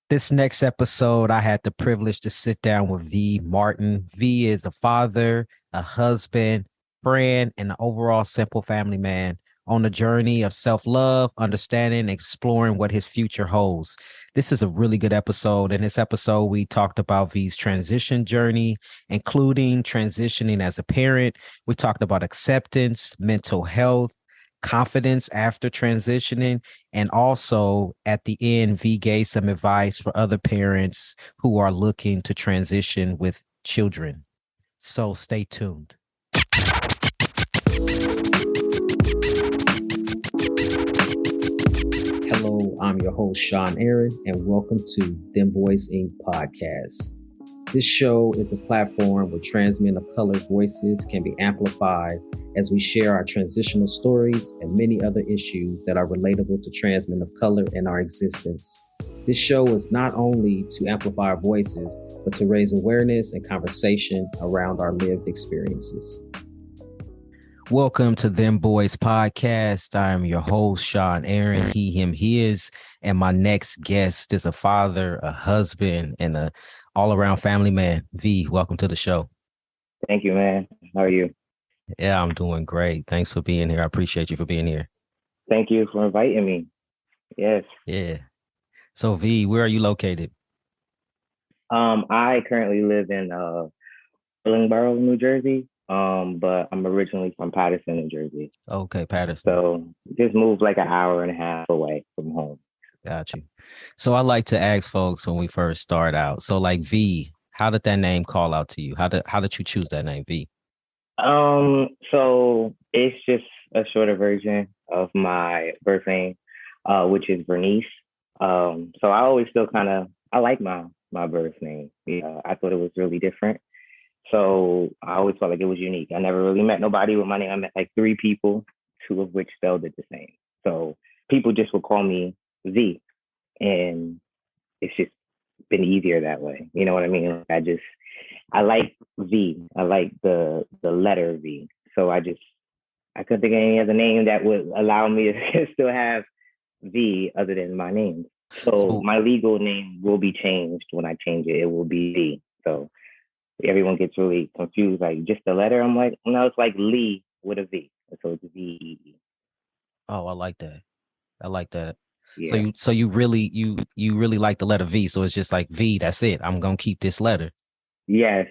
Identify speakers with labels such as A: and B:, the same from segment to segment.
A: This next episode, I had the privilege to sit down with Vee Martin. Vee is a father, a husband, friend, and an overall simple family man on a journey of self-love, understanding, and exploring what his future holds. This is a really good episode. In this episode, we talked about Vee's transition journey, including transitioning as a parent. We talked about acceptance, mental health, confidence after transitioning, and also at the end, V gave some advice for other parents who are looking to transition with children. So stay tuned. Hello, I'm your host, Sean Aaron, and welcome to Dem Bois Podcast. This show is a platform where trans men of color voices can be amplified as we share our transitional stories and many other issues that are relatable to trans men of color in our existence. This show is not only to amplify our voices, but to raise awareness and conversation around our lived experiences. Welcome to Dem Bois Podcast. I am your host, Sean Aaron, he, him, his, and my next guest is a father, a husband, and a all-around family man. V, welcome to the show.
B: Thank you, man. How are you?
A: Yeah, I'm doing great. Thanks for being here. I appreciate you for being here.
B: Thank you for inviting me. Yes.
A: Yeah. So V, where are you located?
B: I currently live in Willingboro, New Jersey. But I'm originally from Paterson, New Jersey.
A: Okay, Paterson.
B: So just moved like an hour and a half away from home.
A: Got you. So I like to ask folks when we first start out. So like V, how did that name call out to you? How did you choose that name, V?
B: So it's just a shorter version of my birth name, which is Bernice. So I always still I like my birth name. Yeah, I thought it was really different. So I always felt like it was unique. I never really met nobody with my name. I met like 3 people, 2 of which spelled it the same. So people just would call me V, and it's just been easier that way. You know what I mean? I like V. I like the letter V. So I couldn't think of any other name that would allow me to still have V other than my name. So my legal name will be changed when I change it. It will be V. So everyone gets really confused, like just the letter. I'm like, no, it's like Lee with a V. So it's V.
A: Oh, I like that. I like that.
B: Yeah.
A: So you really like the letter V. So it's just like V, that's it. I'm gonna keep this letter.
B: Yes.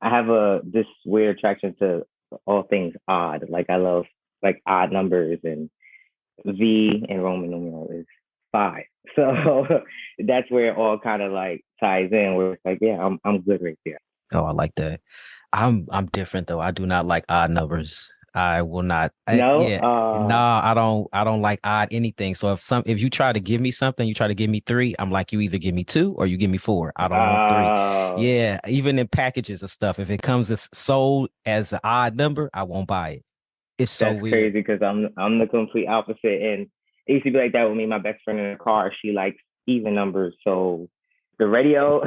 B: I have this weird attraction to all things odd. Like I love like odd numbers, and V in Roman numeral is 5. So that's where it all kind of like ties in, where it's like, yeah, I'm good right there.
A: Oh, I like that. I'm different though. I do not like odd numbers. I will not.
B: No,
A: I don't like odd anything. So if you try to give me something, you try to give me 3, I'm like, you either give me 2 or you give me 4. I don't want 3. Yeah, even in packages of stuff, if it comes as sold as an odd number, I won't buy it. It's so
B: that's
A: weird.
B: crazy because I'm the complete opposite, and it used to be like that with me. My best friend in the car, she likes even numbers, so the radio.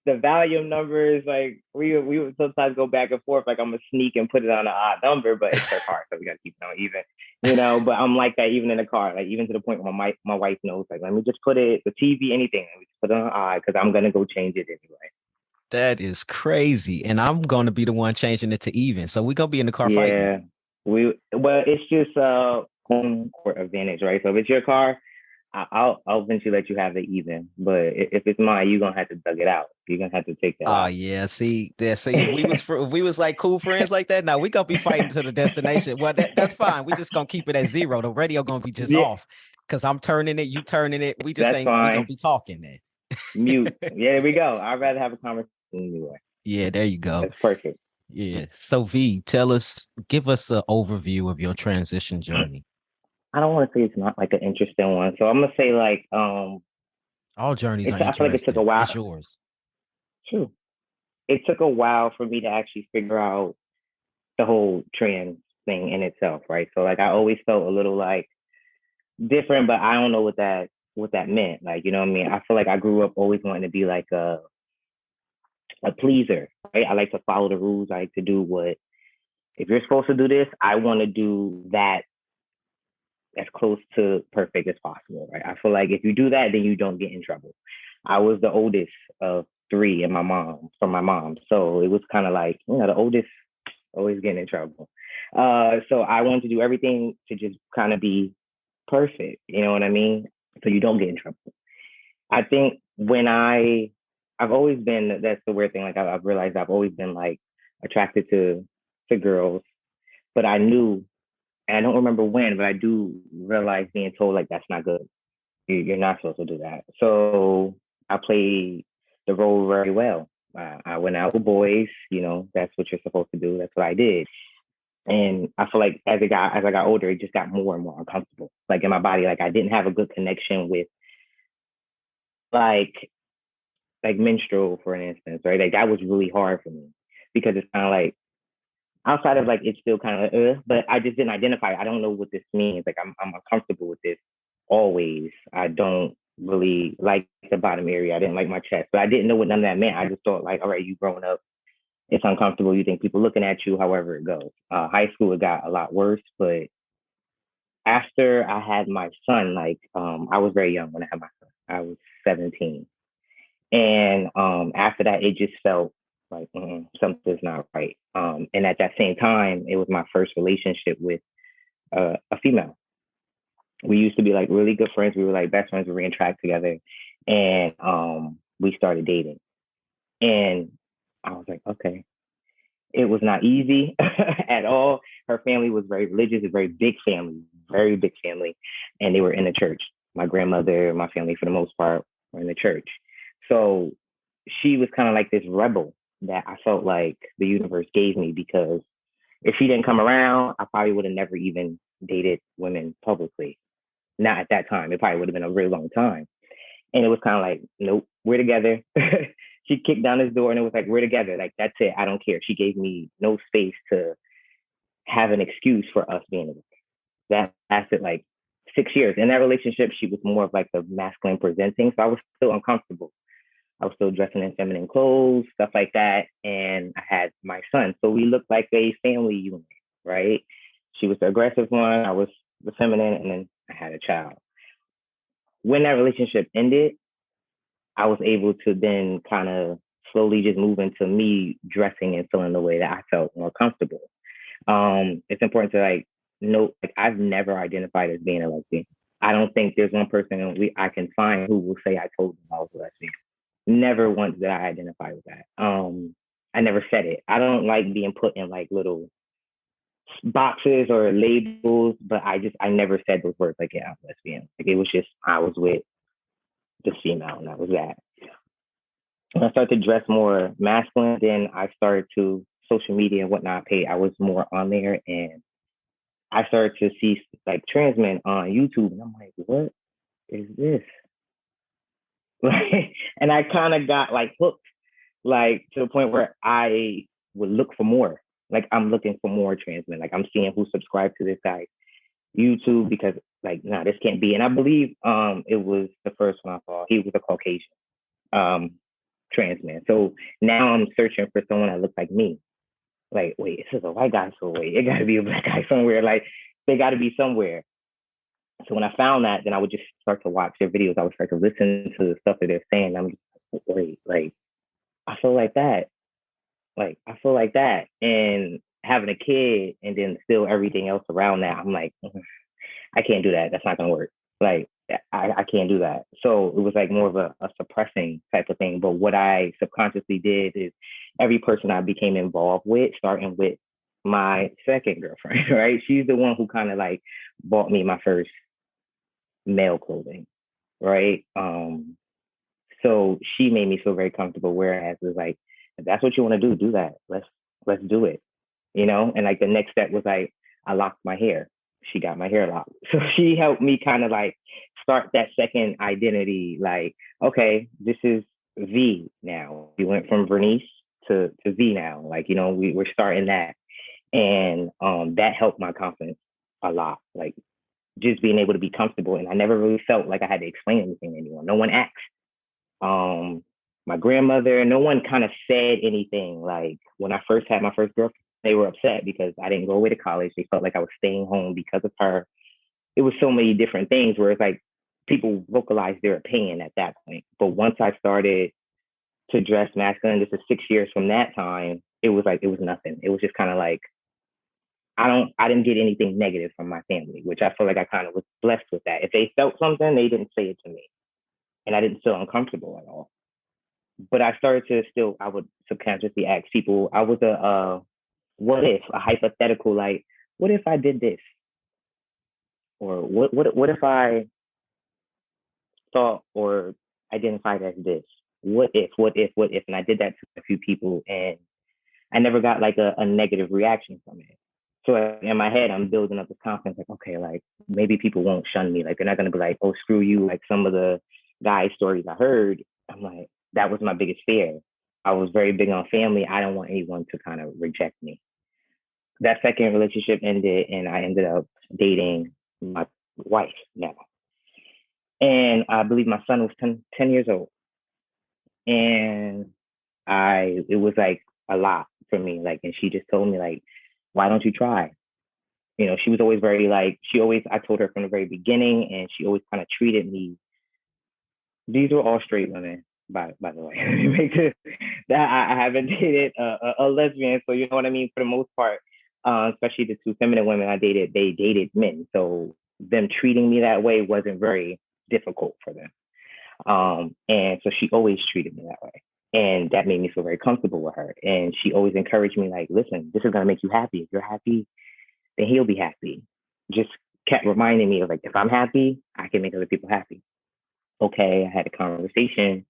B: The volume numbers, like we would sometimes go back and forth. Like I'm gonna sneak and put it on an odd number, but it's her car, so we gotta keep it on even. But I'm like that even in the car, like even to the point where my wife knows, like let me just put it the TV, anything, and we just put it on odd because I'm gonna go change it anyway.
A: That is crazy, and I'm gonna be the one changing it to even. So we're gonna be in the car fighting.
B: It's just home court advantage, right? So if it's your car, I'll eventually let you have it even, but if it's mine, you're gonna have to dug it out. You're gonna have to take that out.
A: Yeah. See, if we was like cool friends like that, now we gonna be fighting to the destination. Well, that's fine. We just gonna keep it at 0. The radio gonna be just off because I'm turning it, you turning it. We just we gonna be talking then.
B: Mute. Yeah, there we go. I'd rather have a conversation anyway.
A: Yeah, there you go.
B: That's perfect.
A: Yeah. So V, give us an overview of your transition journey.
B: I don't want to say it's not like an interesting one. So I'm gonna say like
A: all journeys are
B: interesting. I feel like it took a while.
A: It's yours.
B: True. It took a while for me to actually figure out the whole trans thing in itself, right? So like I always felt a little like different, but I don't know what that meant. Like, you know what I mean? I feel like I grew up always wanting to be like a pleaser, right? I like to follow the rules. I like to do what, if you're supposed to do this, I want to do that as close to perfect as possible, right? I feel like if you do that, then you don't get in trouble. I was the oldest of three and from my mom. So it was kind of like, the oldest always getting in trouble. So I wanted to do everything to just kind of be perfect. You know what I mean? So you don't get in trouble. I think I've always been, that's the weird thing. Like I've realized I've always been like attracted to girls, but I knew, and I don't remember when, but I do realize being told like, that's not good. You're not supposed to do that. So I played the role very well. I went out with boys, that's what you're supposed to do. That's what I did. And I feel like as I got older, it just got more and more uncomfortable. Like in my body, like I didn't have a good connection with like menstrual, for an instance, right? Like that was really hard for me because it's kind of like outside of like it's still kind of but I just didn't identify. I don't know what this means. Like I'm uncomfortable with this always. I don't really like the bottom area. I didn't like my chest, but I didn't know what none of that meant. I just thought like, all right, you growing up, it's uncomfortable. You think people looking at you, however it goes. High school, it got a lot worse, but after I had my son, like I was very young when I had my son. I was 17. And after that, it just felt like something's not right. And at that same time, it was my first relationship with a female. We used to be like really good friends. We were like best friends. We ran track together, and we started dating. And I was like, okay, it was not easy at all. Her family was very religious, a very big family, and they were in the church. My grandmother, my family, for the most part, were in the church. So she was kind of like this rebel that I felt like the universe gave me because if she didn't come around, I probably would have never even dated women publicly. Not at that time. It probably would have been a really long time. And it was kind of like, nope, we're together. She kicked down this door and it was like, we're together. Like, that's it. I don't care. She gave me no space to have an excuse for us being together. That lasted like 6 years. In that relationship, she was more of like the masculine presenting. So I was still uncomfortable. I was still dressing in feminine clothes, stuff like that. And I had my son. So we looked like a family unit, right? She was the aggressive one. I was the feminine. And then I had a child. When that relationship ended, I was able to then kind of slowly just move into me dressing and feeling the way that I felt more comfortable. It's important to like note, like I've never identified as being a lesbian. I don't think there's one person I can find who will say I told them I was a lesbian. Never once did I identify with that. I never said it. I don't like being put in like little boxes or labels, but I never said those words like, yeah, I'm lesbian. Like it was just I was with the female and that was that. When I started to dress more masculine, then I started to social media and whatnot pay. I was more on there and I started to see like trans men on YouTube and I'm like, what is this? Like, and I kind of got like hooked, like to the point where I would look for more. Like I'm looking for more trans men. Like I'm seeing who subscribed to this guy YouTube because like, nah, this can't be. And I believe it was the first one I saw. He was a Caucasian trans man. So now I'm searching for someone that looks like me. Like, wait, this is a white guy, so wait, it gotta be a black guy somewhere. Like they gotta be somewhere. So when I found that, then I would just start to watch their videos. I would start to listen to the stuff that they're saying. I'm just wait, like I feel like that. Like I feel like that. And having a kid and then still everything else around that, I'm like, I can't do that. That's not gonna work. Like I can't do that. So it was like more of a suppressing type of thing. But what I subconsciously did is every person I became involved with, starting with my second girlfriend, right? She's the one who kind of like bought me my first male clothing, right? So she made me feel very comfortable. Whereas it's like, if that's what you want to do that. Let's do it, And like the next step was like, I locked my hair. She got my hair locked. So she helped me kind of like start that second identity. Like, okay, this is V now. We went from Vernice to V now. Like, we're starting that. And that helped my confidence a lot. Like just being able to be comfortable. And I never really felt like I had to explain anything to anyone. No one asked. My grandmother, no one kind of said anything. Like when I first had my first girlfriend, they were upset because I didn't go away to college. They felt like I was staying home because of her. It was so many different things where it's like people vocalized their opinion at that point. But once I started to dress masculine, this is 6 years from that time, it was nothing. It was just kind of like, I didn't get anything negative from my family, which I feel like I kind of was blessed with that. If they felt something, they didn't say it to me, and I didn't feel uncomfortable at all. But I started to still, I would subconsciously ask people. I was what if, a hypothetical, like, what if I did this? Or what if I thought or identified as this? What if? And I did that to a few people, and I never got like a negative reaction from it. So in my head, I'm building up this confidence, like, okay, like maybe people won't shun me. Like they're not gonna be like, oh, screw you, like some of the guy stories I heard. I'm like, that was my biggest fear. I was very big on family. I don't want anyone to kind of reject me. That second relationship ended, and I ended up dating my wife now. And I believe my son was 10 years old. And it was like a lot for me. Like, and she just told me, like, why don't you try? She was always very like, I told her from the very beginning, and she always kind of treated me. These were all straight women, by the way. That I haven't dated a lesbian, so you know what I mean. For the most part, especially the two feminine women I dated, they dated men, so them treating me that way wasn't very difficult for them. And so she always treated me that way. And that made me feel very comfortable with her. And she always encouraged me, like, listen, this is going to make you happy. If you're happy, then he'll be happy. Just kept reminding me of, like, if I'm happy, I can make other people happy. Okay, I had a conversation,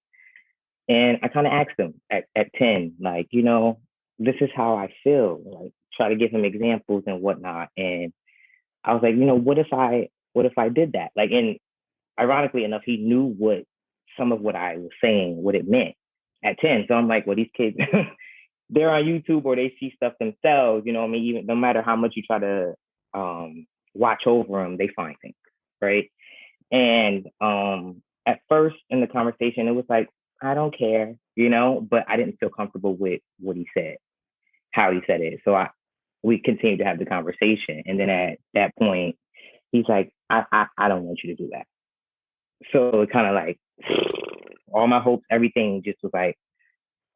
B: and I kind of asked him at 10, like, this is how I feel. Like, try to give him examples and whatnot. And I was like, what if I did that? Like, and ironically enough, he knew some of what I was saying, what it meant at 10. So I'm like, well, these kids, they're on YouTube or they see stuff themselves, I mean, even no matter how much you try to watch over them, they find things, right? And at first in the conversation, it was like, I don't care, but I didn't feel comfortable with what he said, how he said it. So we continued to have the conversation. And then at that point, he's like, I don't want you to do that. So it kind of like, all my hopes, everything just was like,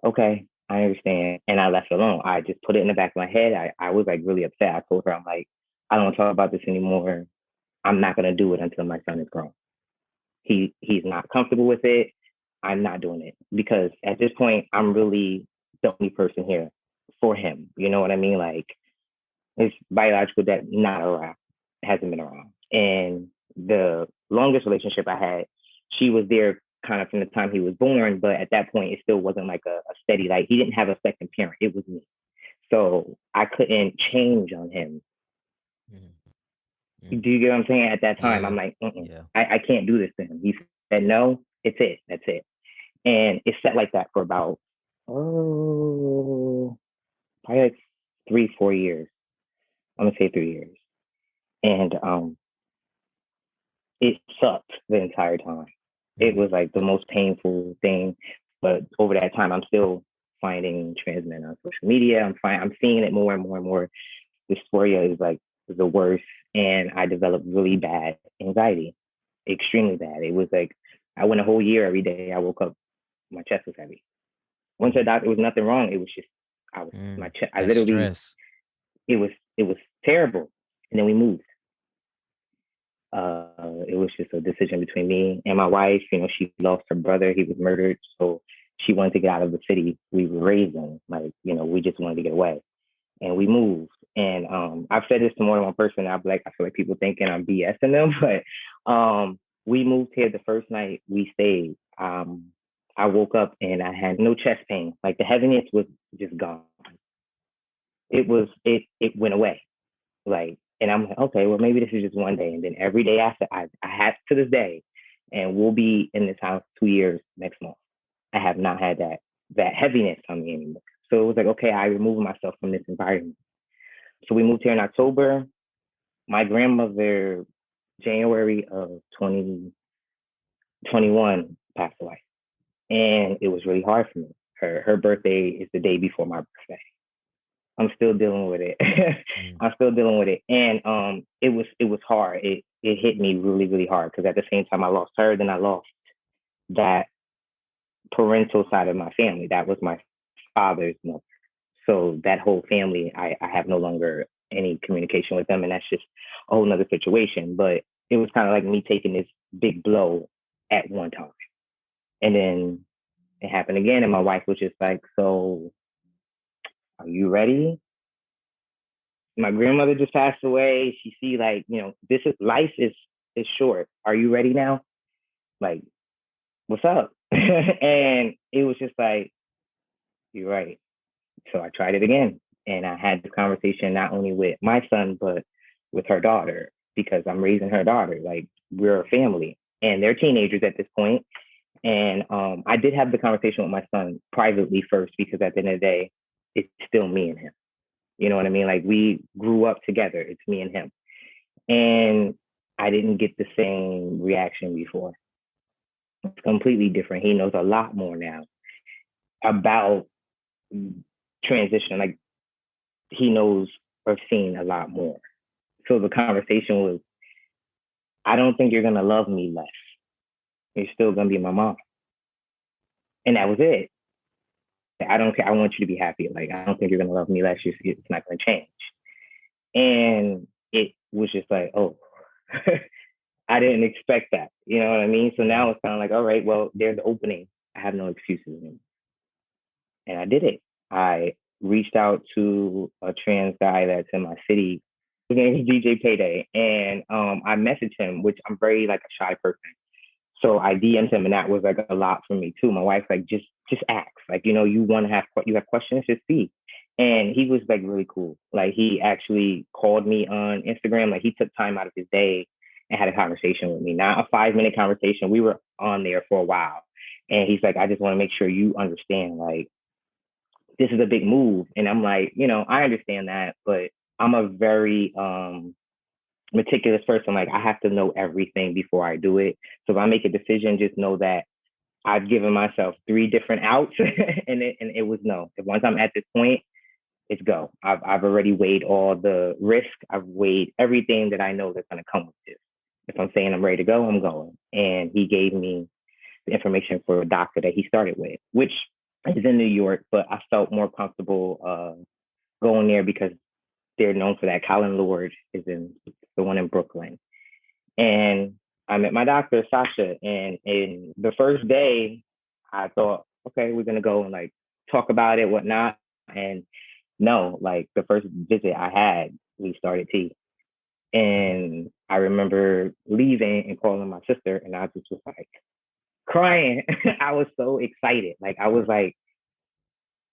B: okay, I understand. And I left it alone. I just put it in the back of my head. I was like really upset. I told her, I'm like, I don't want to talk about this anymore. I'm not going to do it until my son is grown. He's not comfortable with it. I'm not doing it, because at this point, I'm really the only person here for him. You know what I mean? Like, it's biological that not around, hasn't been around. And the longest relationship I had, she was there kind of from the time he was born, but at that point, it still wasn't like a steady, like, he didn't have a second parent. It was me. So I couldn't change on him. Mm-hmm. Do you get what I'm saying? At that time, I'm like, yeah. I can't do this to him. He said, no, it's it. That's it. And it sat like that for about, probably like 3-4 years. I'm going to say 3 years. And it sucked the entire time. It was like the most painful thing. But over that time, I'm still finding trans men on social media. I'm seeing it more and more and more. Dysphoria is like the worst. And I developed really bad anxiety, extremely bad. It was like, I went a whole year every day. I woke up, my chest was heavy. Once I thought there was nothing wrong, it was just, my chest, I literally, stress. It was terrible. And then we moved. It was just a decision between me and my wife. She lost her brother. He was murdered. So she wanted to get out of the city we were raised in. Like, we just wanted to get away. And we moved. And I've said this to more than one person. I feel like people thinking I'm BSing them, but we moved here the first night we stayed. I woke up and I had no chest pain. Like, the heaviness was just gone. It went away. Like, and I'm like, okay, well, maybe this is just one day. And then every day after, I have to this day, and we'll be in this house 2 years next month. I have not had that heaviness on me anymore. So it was like, okay, I removed myself from this environment. So we moved here in October. My grandmother, January of 2021, passed away. And it was really hard for me. Her birthday is the day before my birthday. I'm still dealing with it. I'm still dealing with it. And it was hard. It hit me really, really hard, because at the same time I lost her, then I lost that parental side of my family. That was my father's mother. So that whole family, I have no longer any communication with them. And that's just a whole nother situation. But it was kind of like me taking this big blow at one time. And then it happened again. And my wife was just like, so are you ready? My grandmother just passed away. She see like, this is life is short. Are you ready now? Like, what's up? And it was just like, you're right. So I tried it again. And I had the conversation not only with my son, but with her daughter, because I'm raising her daughter. Like, we're a family and they're teenagers at this point. And I did have the conversation with my son privately first, because at the end of the day, it's still me and him. You know what I mean? Like, we grew up together. It's me and him. And I didn't get the same reaction before. It's completely different. He knows a lot more now about transition. Like, he knows or seen a lot more. So the conversation was, I don't think you're going to love me less. You're still going to be my mom. And that was it. I don't care. I want you to be happy. Like, I don't think you're going to love me less. It's not going to change. And it was just like, oh, I didn't expect that. You know what I mean? So now it's kind of like, all right, well, there's the opening. I have no excuses. And I did it. I reached out to a trans guy that's in my city. His name is DJ Payday. And I messaged him, which I'm very like a shy person. So I DM'd him, and that was like a lot for me too. My wife's like, just ask. Like, you have questions, just see. And he was like really cool. Like, he actually called me on Instagram. Like, he took time out of his day and had a conversation with me. Not a 5-minute conversation. We were on there for a while. And he's like, I just want to make sure you understand, like, this is a big move. And I'm like, I understand that, but I'm a very meticulous person. Like, I have to know everything before I do it. So if I make a decision, just know that I've given myself 3 different outs and it was no. If once I'm at this point, it's go. I've already weighed all the risk. I've weighed everything that I know that's going to come with this. If I'm saying I'm ready to go, I'm going. And he gave me the information for a doctor that he started with, which is in New York, but I felt more comfortable going there because they're known for that. Colin Lord is in the one in Brooklyn. And I met my doctor, Sasha, and in the first day, I thought, okay, we're going to go and like talk about it, whatnot. And no, like the first visit I had, we started tea. And I remember leaving and calling my sister, and I just was like crying. I was so excited. Like, I was like,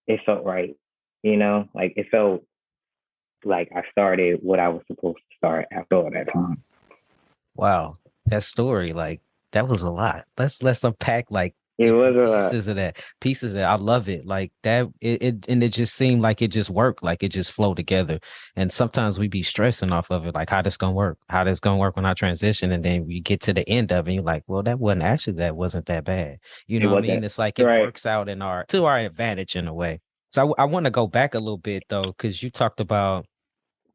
B: it felt right. Like, it felt like I started what I was supposed to start after all that time.
A: Wow. That story, like, that was a lot. Let's unpack like
B: it was a
A: pieces of that. I love it. Like that, it just seemed like it just worked, like it just flowed together. And sometimes we be stressing off of it, like how this gonna work, when I transition, and then we get to the end of it, and you're like, well, that wasn't that bad. You know what I mean? It's like it works out to our advantage in a way. So I want to go back a little bit though, because you talked about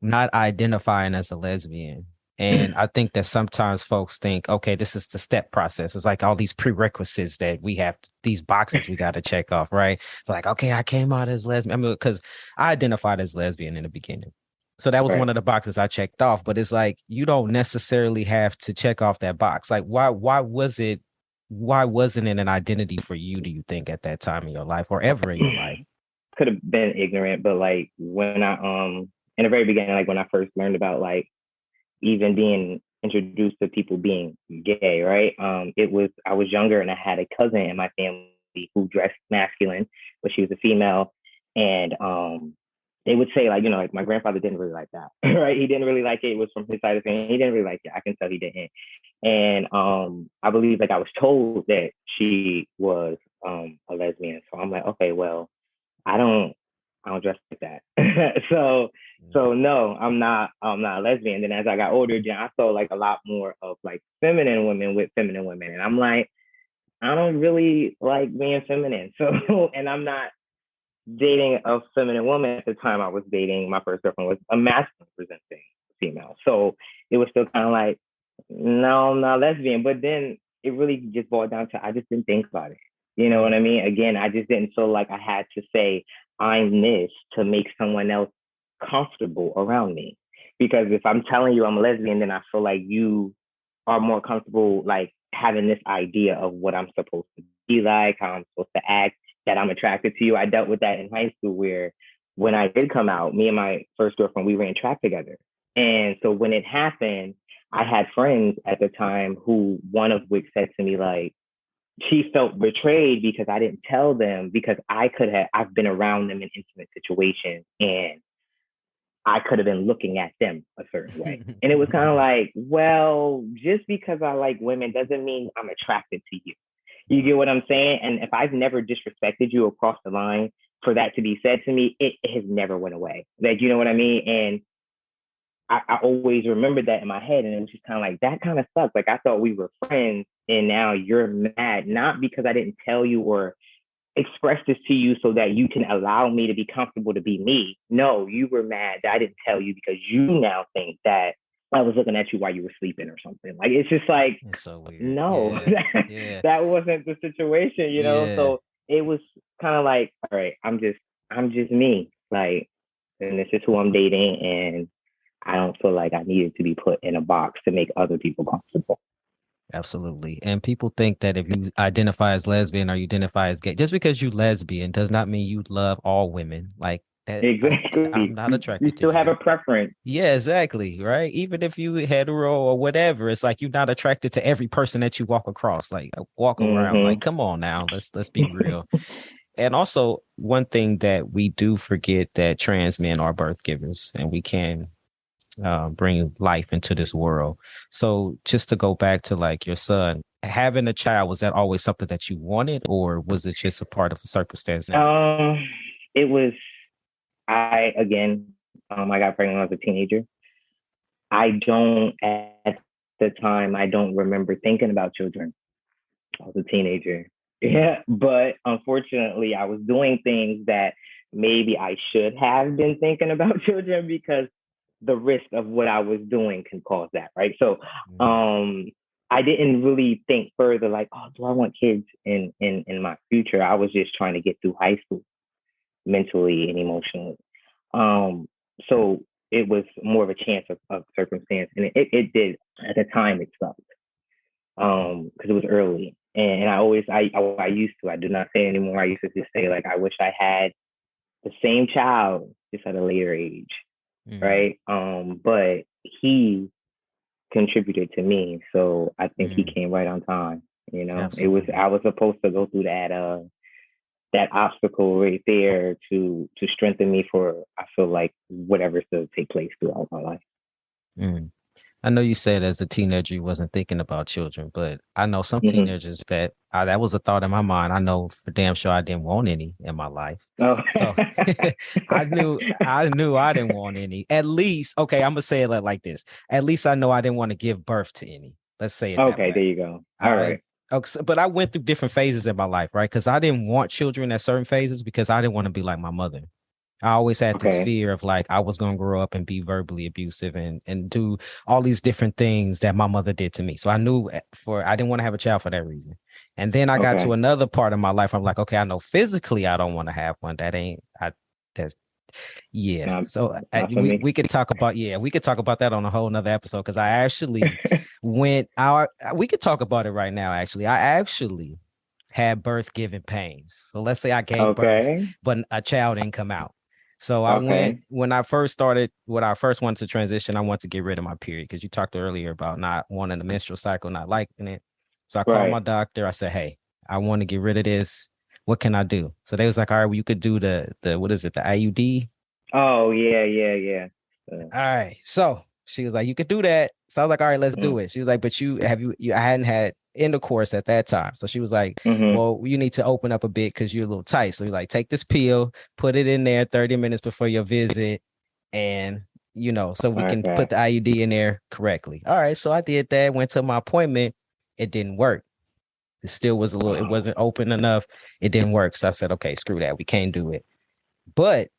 A: not identifying as a lesbian. And I think that sometimes folks think, okay, this is the step process. It's like all these prerequisites that we have, these boxes we got to check off, right? Like, okay, I came out as lesbian. I mean, because I identified as lesbian in the beginning. So that was one of the boxes I checked off. But it's like, you don't necessarily have to check off that box. Like, why wasn't it an identity for you, do you think, at that time in your life or ever in your life?
B: Could have been ignorant, but like when I, in the very beginning, like when I first learned about like even being introduced to people being gay, right? I was younger and I had a cousin in my family who dressed masculine, but she was a female. And they would say like, like my grandfather didn't really like that, right? He didn't really like it. It was from his side of things. He didn't really like it. I can tell he didn't. And I believe like I was told that she was a lesbian. So I'm like, okay, well, I don't dress like that. So no, I'm not a lesbian. Then as I got older, I saw like a lot more of like feminine women with feminine women. And I'm like, I don't really like being feminine. So, and I'm not dating a feminine woman at the time. I was dating, my first girlfriend was a masculine presenting female. So it was still kind of like, no, I'm not lesbian. But then it really just boiled down to, I just didn't think about it. You know what I mean? Again, I just didn't feel like I had to say I'm this to make someone else comfortable around me. Because if I'm telling you I'm a lesbian, then I feel like you are more comfortable like having this idea of what I'm supposed to be like, how I'm supposed to act, that I'm attracted to you. I dealt with that in high school where when I did come out, me and my first girlfriend, we ran track together. And so when it happened, I had friends at the time who one of which said to me like, she felt betrayed because I didn't tell them because I've been around them in intimate situations and I could have been looking at them a certain way. And it was kind of like, well, just because I like women doesn't mean I'm attracted to you. You get what I'm saying? And if I've never disrespected you across the line, for that to be said to me, it has never went away. Like, you know what I mean? And I always remembered that in my head. And it was just kind of like, that kind of sucks. Like, I thought we were friends and now you're mad, not because I didn't tell you or express this to you so that you can allow me to be comfortable to be me. No, you were mad that I didn't tell you because you now think that I was looking at you while you were sleeping or something. Like, it's just like,
A: It's so weird.
B: no,
A: Yeah.
B: that wasn't the situation, you know?
A: Yeah.
B: So it was kind of like, all right, I'm just me. Like, and this is who I'm dating. And I don't feel like I needed to be put in a box to make other people comfortable.
A: Absolutely. And people think that if you identify as lesbian or you identify as gay, just because you lesbian does not mean you love all women. Like
B: Exactly.
A: I'm not attracted
B: you still
A: to
B: have
A: you.
B: a preference.
A: Yeah, exactly. Right. Even if you hetero or whatever, it's like you're not attracted to every person that you walk across, like walk around. Like, come on now, let's be real. And also one thing that we do forget that trans men are birth givers and we can bring life into this world. So just to go back to like your son, having a child, was that always something that you wanted or was it just a part of a circumstance?
B: It was, I got pregnant when I was a teenager. At the time, I don't remember thinking about children. I was a teenager. Yeah. But unfortunately, I was doing things that maybe I should have been thinking about children because the risk of what I was doing can cause that, right? So I didn't really think further like, oh, do I want kids in my future? I was just trying to get through high school mentally and emotionally. So it was more of a chance of circumstance. And it did at the time it sucked. Because it was early. And I used to, I do not say anymore. I used to just say like I wish I had the same child just at a later age. Right. But he contributed to me. So I think he came right on time. You know,
A: Absolutely.
B: I was supposed to go through that obstacle right there to strengthen me for, I feel like, whatever's to take place throughout my life.
A: I know you said as a teenager you wasn't thinking about children, but I know some teenagers that was a thought in my mind. I know for damn sure I didn't want any in my life.
B: Oh.
A: So I knew I didn't want any. At least, okay, I'm gonna say it like this. At least I know I didn't want to give birth to any. Let's say it that way.
B: Okay, there you go. All right.
A: Okay, but I went through different phases in my life, right? Because I didn't want children at certain phases because I didn't want to be like my mother. I always had this fear of like I was going to grow up and be verbally abusive and do all these different things that my mother did to me. So I knew I didn't want to have a child for that reason. And then I got to another part of my life. I'm like, okay, I know physically I don't want to have one. So we could talk about, we could talk about that on a whole nother episode. Cause I actually we could talk about it right now. Actually, I actually had birth giving pains. So let's say I gave birth, but a child didn't come out. So when I first wanted to transition, I wanted to get rid of my period because you talked earlier about not wanting the menstrual cycle, not liking it. So I called my doctor. I said, hey, I want to get rid of this. What can I do? So they was like, all right, well, you could do the what is it, the IUD?
B: Oh, yeah.
A: All right. So she was like, you could do that. So I was like, all right, let's do it. She was like, but I hadn't had intercourse at that time. So she was like, well, you need to open up a bit because you're a little tight. So you're like, take this pill, put it in there 30 minutes before your visit. And, so we can put the IUD in there correctly. All right. So I did that, went to my appointment. It didn't work. It still was it wasn't open enough. It didn't work. So I said, okay, screw that. We can't do it. But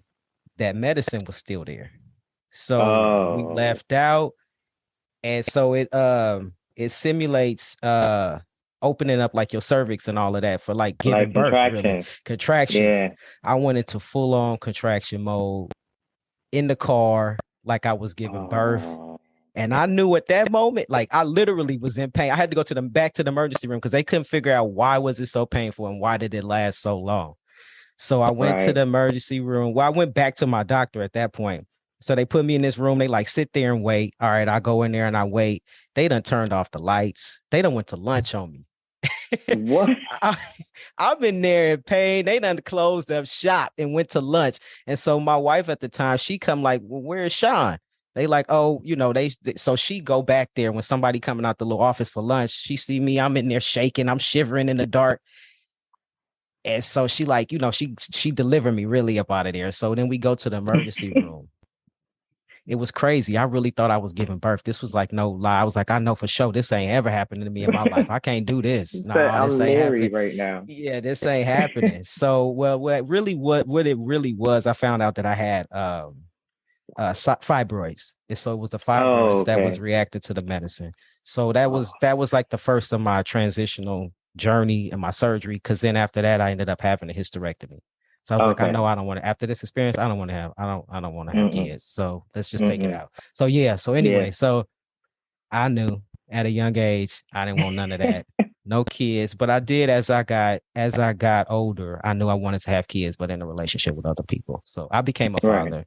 A: that medicine was still there. So we left out. And so it simulates opening up like your cervix and all of that for like giving
B: Like
A: birth, really.
B: contraction.
A: Contractions.
B: Yeah.
A: I went into full on contraction mode in the car, like I was giving birth.
B: Oh,
A: And I knew at that moment, like I literally was in pain. I had to go to the back to the emergency room because they couldn't figure out why was it so painful and why did it last so long. So I went to
B: right.
A: the emergency room. Well, I went back to my doctor at that point. So they put me in this room. They like sit there and wait. All right, I go in there and I wait. They done turned off the lights. They done went to lunch on me.
B: What?
A: I, I've been there in pain. They done closed up shop and went to lunch. And so my wife at the time, she come like, well, where's Sean? They like, oh, you know, so she go back there when somebody coming out the little office for lunch. She see me, I'm in there shaking, I'm shivering in the dark. And so she like, you know, she delivered me really up out of there. So then we go to the emergency room. It was crazy. I really thought I was giving birth. This was like no lie. I was like, I know for sure this ain't ever happened to me in my life. I can't do this.
B: But
A: Nah, this
B: I'm
A: ain't
B: leery
A: happening.
B: right now.
A: Yeah, this ain't happening. So, well, what it really was, I found out that I had fibroids. And so it was the
B: Oh,
A: fibroids that was
B: okay.
A: reacted to the medicine. So
B: Oh,
A: that was like the first of my transitional journey and my surgery. Cause then after that, I ended up having a hysterectomy. So I was like, I know
B: okay.
A: I don't want to, after this experience, I don't want to have
B: Mm-mm.
A: kids. So let's just take it
B: Mm-mm.
A: out. So yeah. So
B: Yeah.
A: anyway, so I knew at a young age, I didn't want none of that. No kids, but I did as I got older, I knew I wanted to have kids, but in a relationship with other people. So I became a
B: Right.
A: father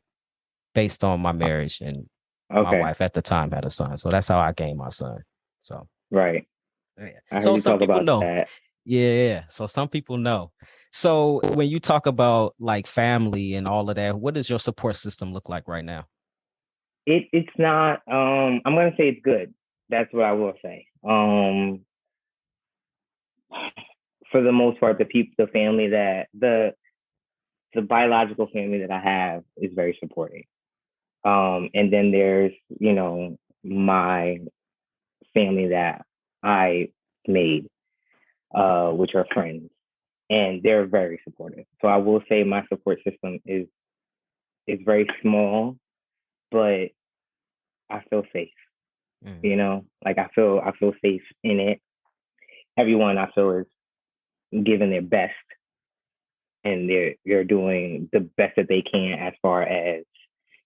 A: based on my marriage, and my
B: Okay.
A: wife at the time had a son. So that's how I gained my son. So
B: Right.
A: yeah.
B: I heard
A: So
B: you
A: some
B: talk
A: people
B: about
A: know.
B: that.
A: Yeah. So some people know. So when you talk about like family and all of that, what does your support system look like right now?
B: It's not I'm gonna say it's good. That's what I will say. For the most part, the family that the biological family that I have is very supporting. And then there's, you know, my family that I made, which are friends, and they're very supportive. So I will say my support system is very small, but I feel safe.
A: Mm.
B: You know, like I feel safe in it. Everyone I feel is giving their best, and they're doing the best that they can as far as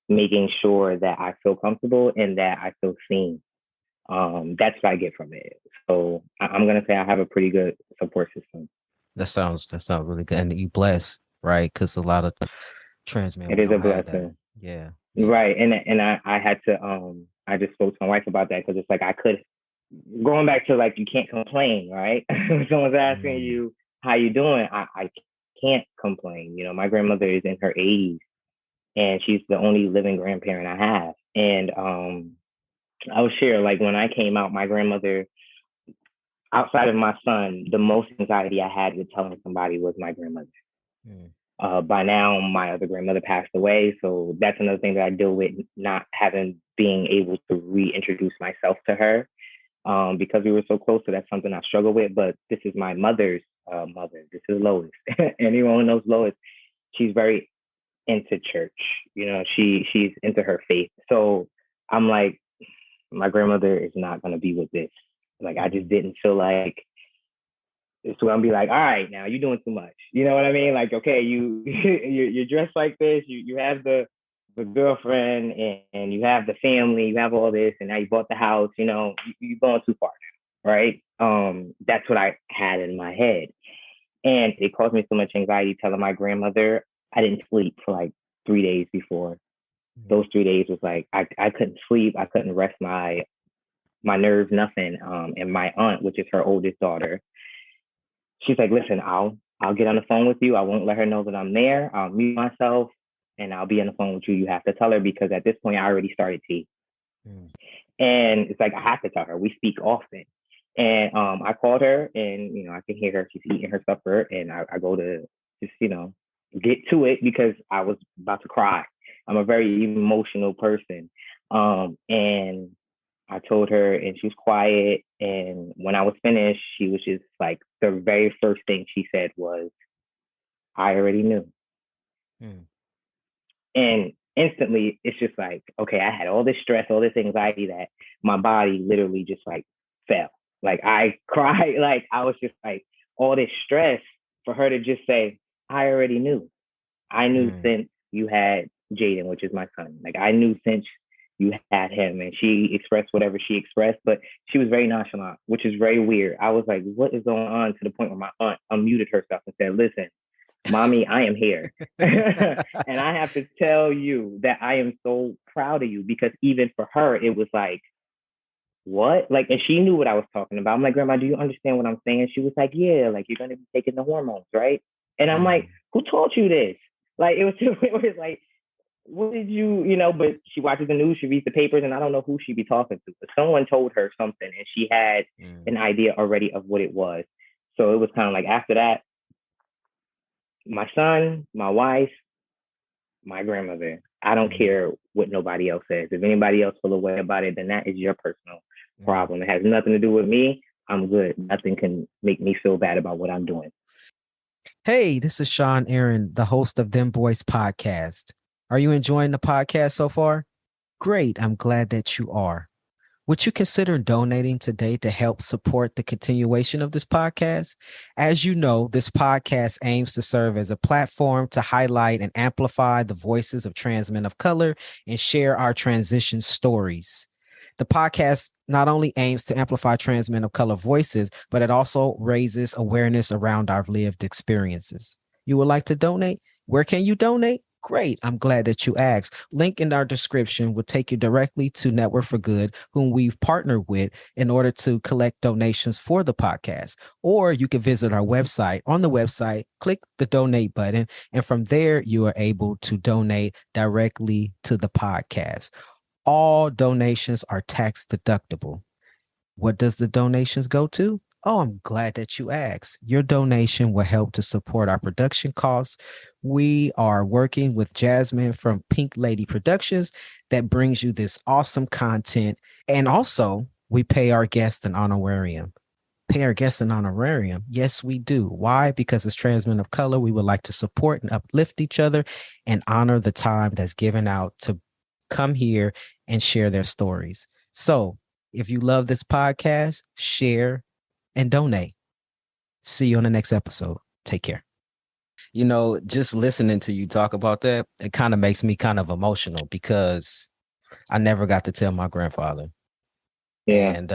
B: making sure that I feel comfortable and that I feel seen. That's what I get from it. So I'm gonna say I have a pretty good support system.
A: That sounds really good. And you bless, right? Because a lot of trans men
B: It
A: we
B: is a
A: don't have that.
B: blessing.
A: Yeah. Yeah.
B: Right. And I had to I just spoke to my wife about that because it's like I could going back to like you can't complain, right? Someone's asking
A: Mm.
B: you how you doing, I can't complain. You know, my grandmother is in her 80s and she's the only living grandparent I have. And I will share like when I came out, my grandmother outside of my son, the most anxiety I had with telling somebody was my grandmother.
A: Mm.
B: By now, my other grandmother passed away, so that's another thing that I deal with, not having being able to reintroduce myself to her because we were so close. So that's something I struggle with. But this is my mother's mother. This is Lois. Anyone who knows Lois, she's very into church. You know, she's into her faith. So I'm like, my grandmother is not going to be with this. Like, I just
A: Mm.
B: didn't feel like it's gonna be like, all right, now you're doing too much. You know what I mean? Like, okay, you're dressed like this. You have the girlfriend and you have the family. You have all this, and now you bought the house. You know, you're going too far now, right? That's what I had in my head, and it caused me so much anxiety telling my grandmother I didn't sleep for like 3 days before.
A: Mm.
B: Those 3 days was like I couldn't sleep. I couldn't rest my nerves, nothing. And my aunt, which is her oldest daughter, she's like, listen, I'll get on the phone with you. I won't let her know that I'm there. I'll mute myself and I'll be on the phone with you. You have to tell her because at this point I already started tea.
A: Mm.
B: And it's like I have to tell her. We speak often. And I called her and you know, I can hear her. She's eating her supper and I go to just, you know, get to it because I was about to cry. I'm a very emotional person. And I told her and she was quiet. And when I was finished, she was just like, the very first thing she said was, I already knew.
A: Mm.
B: And instantly, it's just like, okay, I had all this stress, all this anxiety that my body literally just like fell. Like I cried, like I was just like all this stress for her to just say, I already knew. I knew since you had Jaden, which is my son. Like I knew since you had him, and she expressed whatever she expressed, but she was very nonchalant, which is very weird. I was like, what is going on, to the point where my aunt unmuted herself and said, listen, mommy, I am here. And I have to tell you that I am so proud of you, because even for her, it was like, what? Like, and she knew what I was talking about. I'm like, Grandma, do you understand what I'm saying? She was like, yeah, like you're going to be taking the hormones, right? And I'm like, who taught you this? Like, it was like, what did you, but she watches the news, she reads the papers, and I don't know who she'd be talking to, but someone told her something and she had an idea already of what it was. So it was kind of like, after that, my son, my wife, my grandmother, I don't care what nobody else says. If anybody else feel a way about it, then that is your personal problem. It has nothing to do with me. I'm good. Nothing can make me feel bad about what I'm doing.
A: Hey, this is Sean Aaron, the host of Dem Bois Podcast. Are you enjoying the podcast so far? Great. I'm glad that you are. Would you consider donating today to help support the continuation of this podcast? As you know, this podcast aims to serve as a platform to highlight and amplify the voices of trans men of color and share our transition stories. The podcast not only aims to amplify trans men of color voices, but it also raises awareness around our lived experiences. You would like to donate? Where can you donate? Great. I'm glad that you asked. Link in our description will take you directly to Network for Good, whom we've partnered with in order to collect donations for the podcast. Or you can visit our website. On the website, click the donate button, and from there, you are able to donate directly to the podcast. All donations are tax deductible. What does the donations go to? Oh, I'm glad that you asked. Your donation will help to support our production costs. We are working with Jasmine from Pink Lady Productions that brings you this awesome content. And also, we pay our guests an honorarium. Pay our guests an honorarium? Yes, we do. Why? Because as trans men of color, we would like to support and uplift each other and honor the time that's given out to come here and share their stories. So if you love this podcast, share and donate. See you on the next episode. Take care. Just listening to you talk about that, it kind of makes me kind of emotional because I never got to tell my grandfather.
B: Yeah.
A: And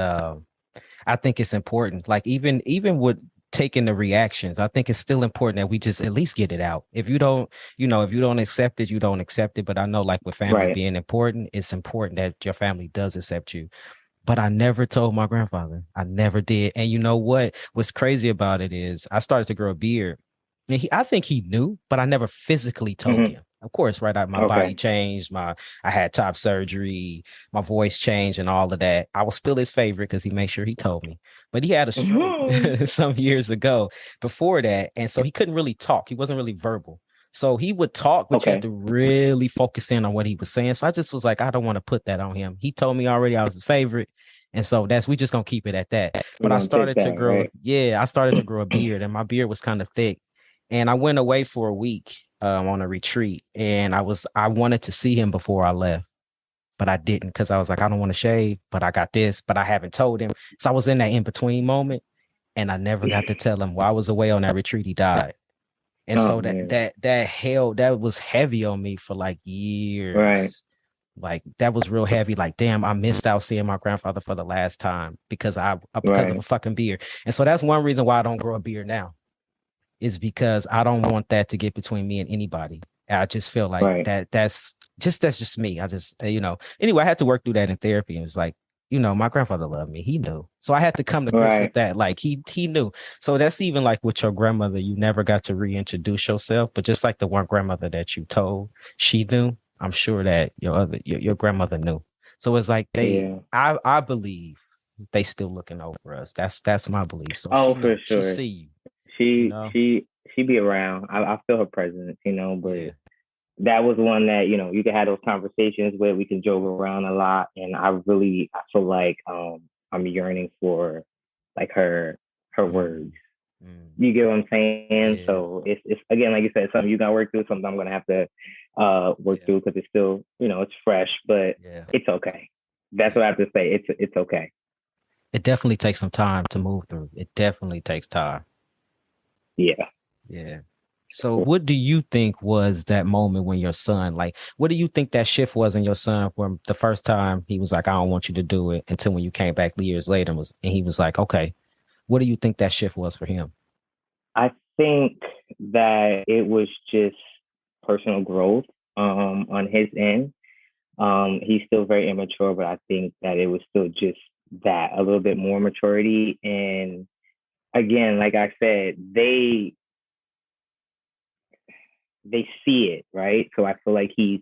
A: I think it's important. Like even with taking the reactions, I think it's still important that we just at least get it out. If you don't, if you don't accept it, you don't accept it. But I know, like with family being important, it's important that your family does accept you. But I never told my grandfather. I never did. And you know what? What's crazy about it is I started to grow a beard. And I think he knew, but I never physically told him. Of course, right? My body changed. I had top surgery. My voice changed and all of that. I was still his favorite because he made sure he told me. But he had a stroke some years ago before that. And so he couldn't really talk. He wasn't really verbal. So he would talk, but you had to really focus in on what he was saying. So I just was like, I don't want to put that on him. He told me already I was his favorite. And so we just going to keep it at that. But I started to grow. Right? I started to grow a beard, and my beard was kind of thick. And I went away for a week on a retreat, and I wanted to see him before I left, but I didn't because I was like, I don't want to shave, but I got this, but I haven't told him. So I was in that in-between moment, and I never got to tell him while I was away on that retreat, he died. And so that was heavy on me for like years. Right. Like that was real heavy. Like, damn, I missed out seeing my grandfather for the last time because of a fucking beard. And so that's one reason why I don't grow a beard now. Is because I don't want that to get between me and anybody. I just feel like that's just me. I just, anyway, I had to work through that in therapy. And it was like, my grandfather loved me. He knew. So I had to come to grips with that. Like he knew. So that's even like with your grandmother, you never got to reintroduce yourself, but just like the one grandmother that you told, she knew. I'm sure that your grandmother knew. So it's like I believe they still looking over us. That's my belief. So
B: for sure.
A: She see you.
B: She be around. I feel her presence, but that was one that, you can have those conversations where we can joke around a lot. And I feel like I'm yearning for like her words. You get what I'm saying? Yeah. So it's again, like you said, something you gotta work through, something I'm gonna have to work through because it's still, it's fresh, but it's okay. That's what I have to say. It's okay.
A: It definitely takes some time to move through. It definitely takes time.
B: Yeah.
A: Yeah. So what do you think was that moment when your son, like, what do you think that shift was in your son from the first time he was like, I don't want you to do it, until when you came back years later and he was like, okay, what do you think that shift was for him?
B: I think that it was just personal growth on his end. He's still very immature, but I think that it was still just that a little bit more maturity. And again, like I said, they see it, right? So I feel like he's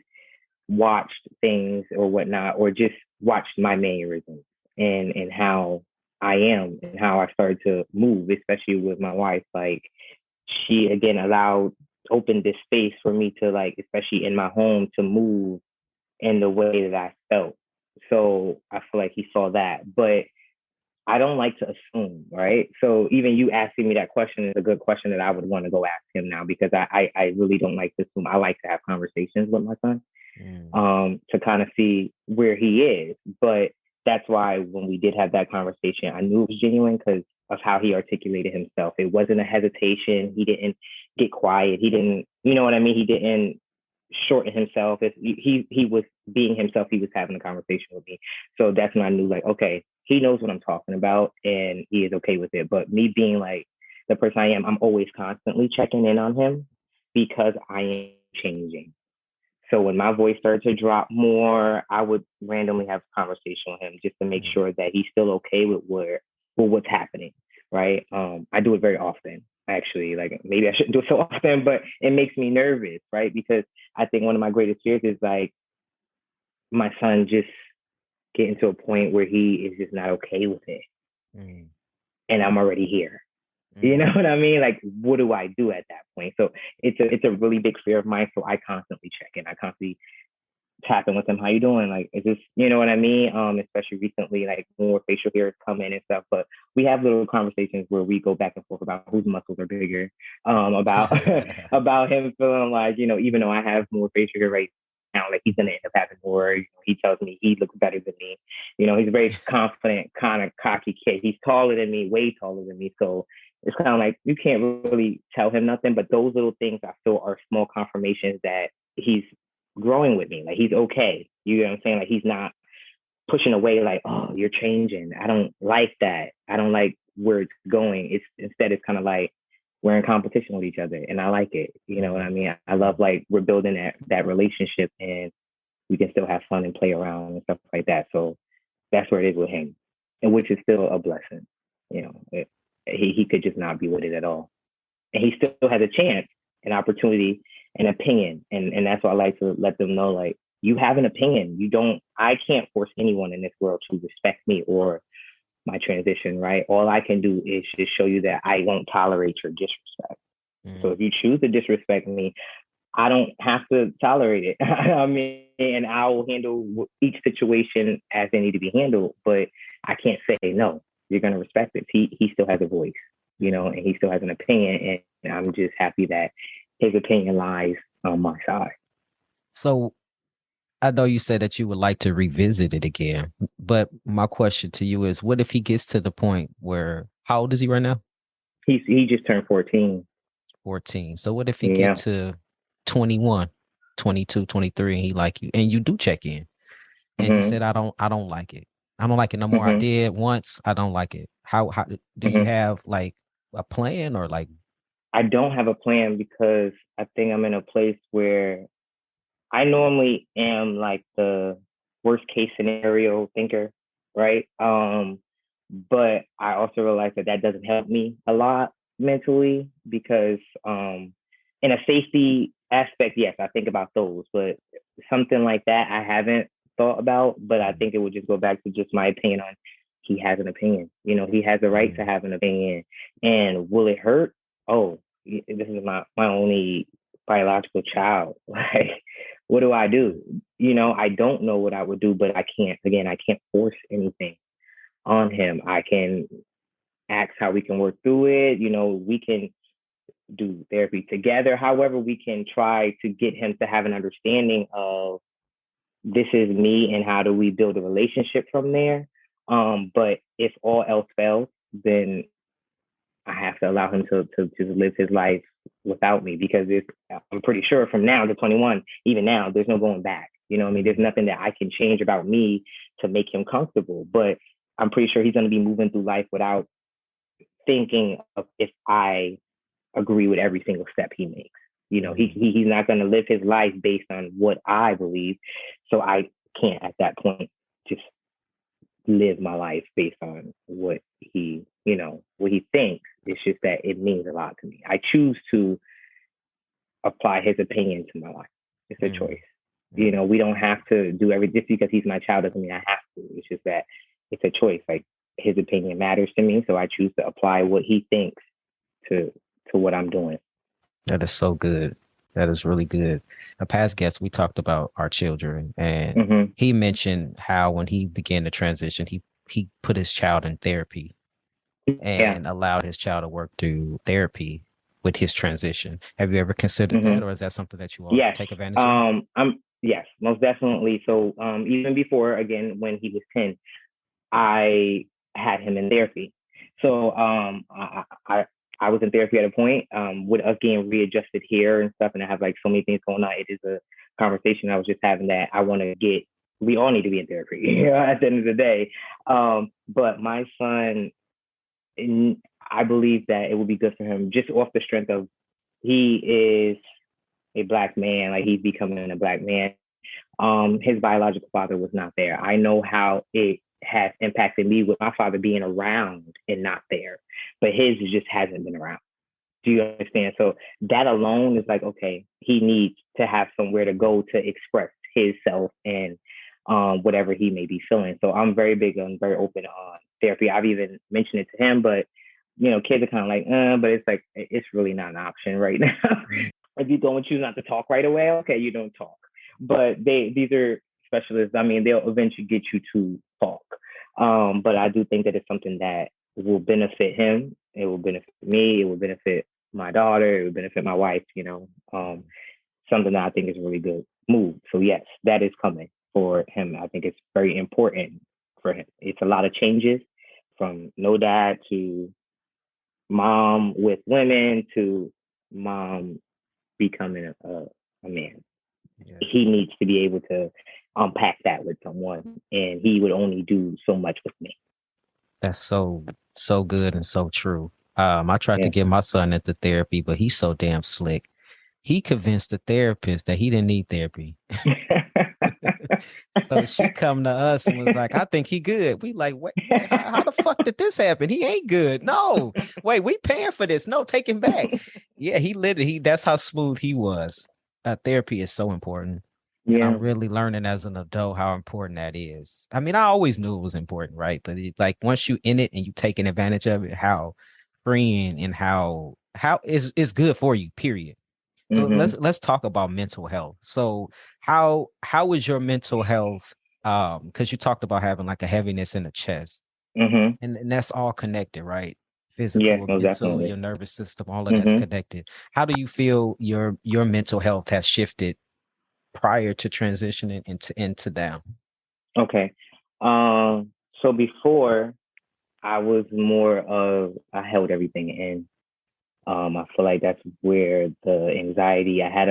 B: watched things or whatnot, or just watched my mannerisms and how I am and how I started to move, especially with my wife. Like she again opened this space for me to, like, especially in my home, to move in the way that I felt. So I feel like he saw that. But I don't like to assume, right? So even you asking me that question is a good question that I would want to go ask him now, because I really don't like to assume. I like to have conversations with my son, to kind of see where he is. But that's why when we did have that conversation, I knew it was genuine because of how he articulated himself. It wasn't a hesitation. He didn't get quiet. He didn't, you know what I mean? He didn't shorten himself. If he was being himself, he was having a conversation with me. So that's when I knew, like, okay, he knows what I'm talking about and he is okay with it. But me being like the person I am, I'm always constantly checking in on him because I am changing. So when my voice started to drop more, I would randomly have a conversation with him just to make sure that he's still okay with what's happening. Right. I do it very often, actually. Like, maybe I shouldn't do it so often, but it makes me nervous, right? Because I think one of my greatest fears is, like, my son just getting to a point where he is just not okay with it.
A: Mm.
B: And I'm already here. You know what I mean? Like, what do I do at that point? So it's a really big fear of mine. So I constantly check in. I constantly tapping with him. How you doing? Like, is this, you know what I mean? Especially recently, like, more facial hair is coming and stuff. But we have little conversations where we go back and forth about whose muscles are bigger. About about him feeling like, even though I have more facial hair right now, like, he's gonna end up having more. He tells me he looks better than me. He's a very confident, kind of cocky kid. He's taller than me, way taller than me. So it's kind of like you can't really tell him nothing. But those little things I feel are small confirmations that he's growing with me. Like, he's okay. You know what I'm saying? Like, he's not pushing away, like, oh, you're changing. I don't like that. I don't like where it's going. Instead, it's kind of like we're in competition with each other, and I like it. You know what I mean? I love, like, we're building that relationship, and we can still have fun and play around and stuff like that. So that's where it is with him, and which is still a blessing. He could just not be with it at all, and he still has a chance, an opportunity, an opinion. And that's why I like to let them know, like, you have an opinion. I can't force anyone in this world to respect me or my transition, right? All I can do is just show you that I won't tolerate your disrespect. So if you choose to disrespect me, I don't have to tolerate it. I mean, and I will handle each situation as they need to be handled, but I can't say, no, you're going to respect it. He still has a voice, and he still has an opinion. And I'm just happy that his opinion lies on my side.
A: So I know you said that you would like to revisit it again, but my question to you is, what if he gets to the point where, how old is he right now?
B: He just turned 14.
A: 14. So what if he
B: Yeah.
A: get to 21, 22, 23, and he like you, and you do check in, and you said, I don't like it. I don't like it no more. I did once. I don't like it. How do you have, like, a plan, or like?
B: I don't have a plan because I think I'm in a place where I normally am, like, the worst case scenario thinker, right? But I also realize that doesn't help me a lot mentally because in a safety aspect, yes, I think about those, but something like that I haven't thought about. But I think it would just go back to just my opinion on, he has an opinion. He has a right to have an opinion. And will it hurt? Oh, this is my only biological child. Like, what do? I don't know what I would do, but I can't force anything on him. I can ask how we can work through it. We can do therapy together. However, we can try to get him to have an understanding of, this is me and how do we build a relationship from there. But if all else fails, then I have to allow him to just live his life without me, because I'm pretty sure from now to 21, even now, there's no going back. You know what I mean? There's nothing that I can change about me to make him comfortable. But I'm pretty sure he's going to be moving through life without thinking of if I agree with every single step he makes. You know, he's not going to live his life based on what I believe. So I can't at that point just live my life based on what he, what he thinks. It's just that it means a lot to me. I choose to apply his opinion to my life. It's a choice. You know, we don't have to do everything. Just because he's my child doesn't mean I have to. It's just that it's a choice. Like, his opinion matters to me, so I choose to apply what he thinks to what I'm doing.
A: That is so good. That is really good. A past guest, we talked about our children, and he mentioned how when he began the transition, he put his child in therapy and allowed his child to work through therapy with his transition. Have you ever considered that, or is that something that you all take advantage of?
B: Yes, most definitely. So even before, again, when he was 10, I had him in therapy. So I was in therapy at a point with us getting readjusted here and stuff, and I have like so many things going on. It is a conversation I was just having that I want to get. We all need to be in therapy at the end of the day. But my son, I believe that it would be good for him just off the strength of he is a Black man, like he's becoming a Black man. His biological father was not there. I know how it has impacted me with my father being around and not there, but his just hasn't been around. Do you understand? So that alone is like, okay, he needs to have somewhere to go to express his self and whatever he may be feeling. So I'm very big and very open on therapy. I've even mentioned it to him, but kids are kind of like, but it's like, it's really not an option right now. If you don't choose not to talk right away, okay, you don't talk. But these are specialists. I mean, they'll eventually get you to talk. But I do think that it's something that will benefit him. It will benefit me. It will benefit my daughter. It will benefit my wife. Something that I think is a really good move. So yes, that is coming for him. I think it's very important for him. It's a lot of changes from no dad to mom with women to mom becoming a man. Yeah. He needs to be able to unpack that with someone, and he would only do so much with me.
A: That's so good and so true. I tried to get my son into therapy, but he's so damn slick. He convinced the therapist that he didn't need therapy. So she come to us and was like, I think he good. We like, wait, how the fuck did this happen? He ain't good. No, wait, we paying for this. No, take him back. Yeah, that's how smooth he was. Therapy is so important. And I'm really learning as an adult how important that is. I mean, I always knew it was important, right? But like once you in it and you taking advantage of it, how freeing and how is good for you, period. So let's talk about mental health. So how is your mental health? Because you talked about having like a heaviness in the chest, and that's all connected, right? Physical, mental, definitely. Your nervous system, all of that's connected. How do you feel your mental health has shifted prior to transitioning into down?
B: Okay, so before I was more of I held everything in. I feel like that's where the anxiety I had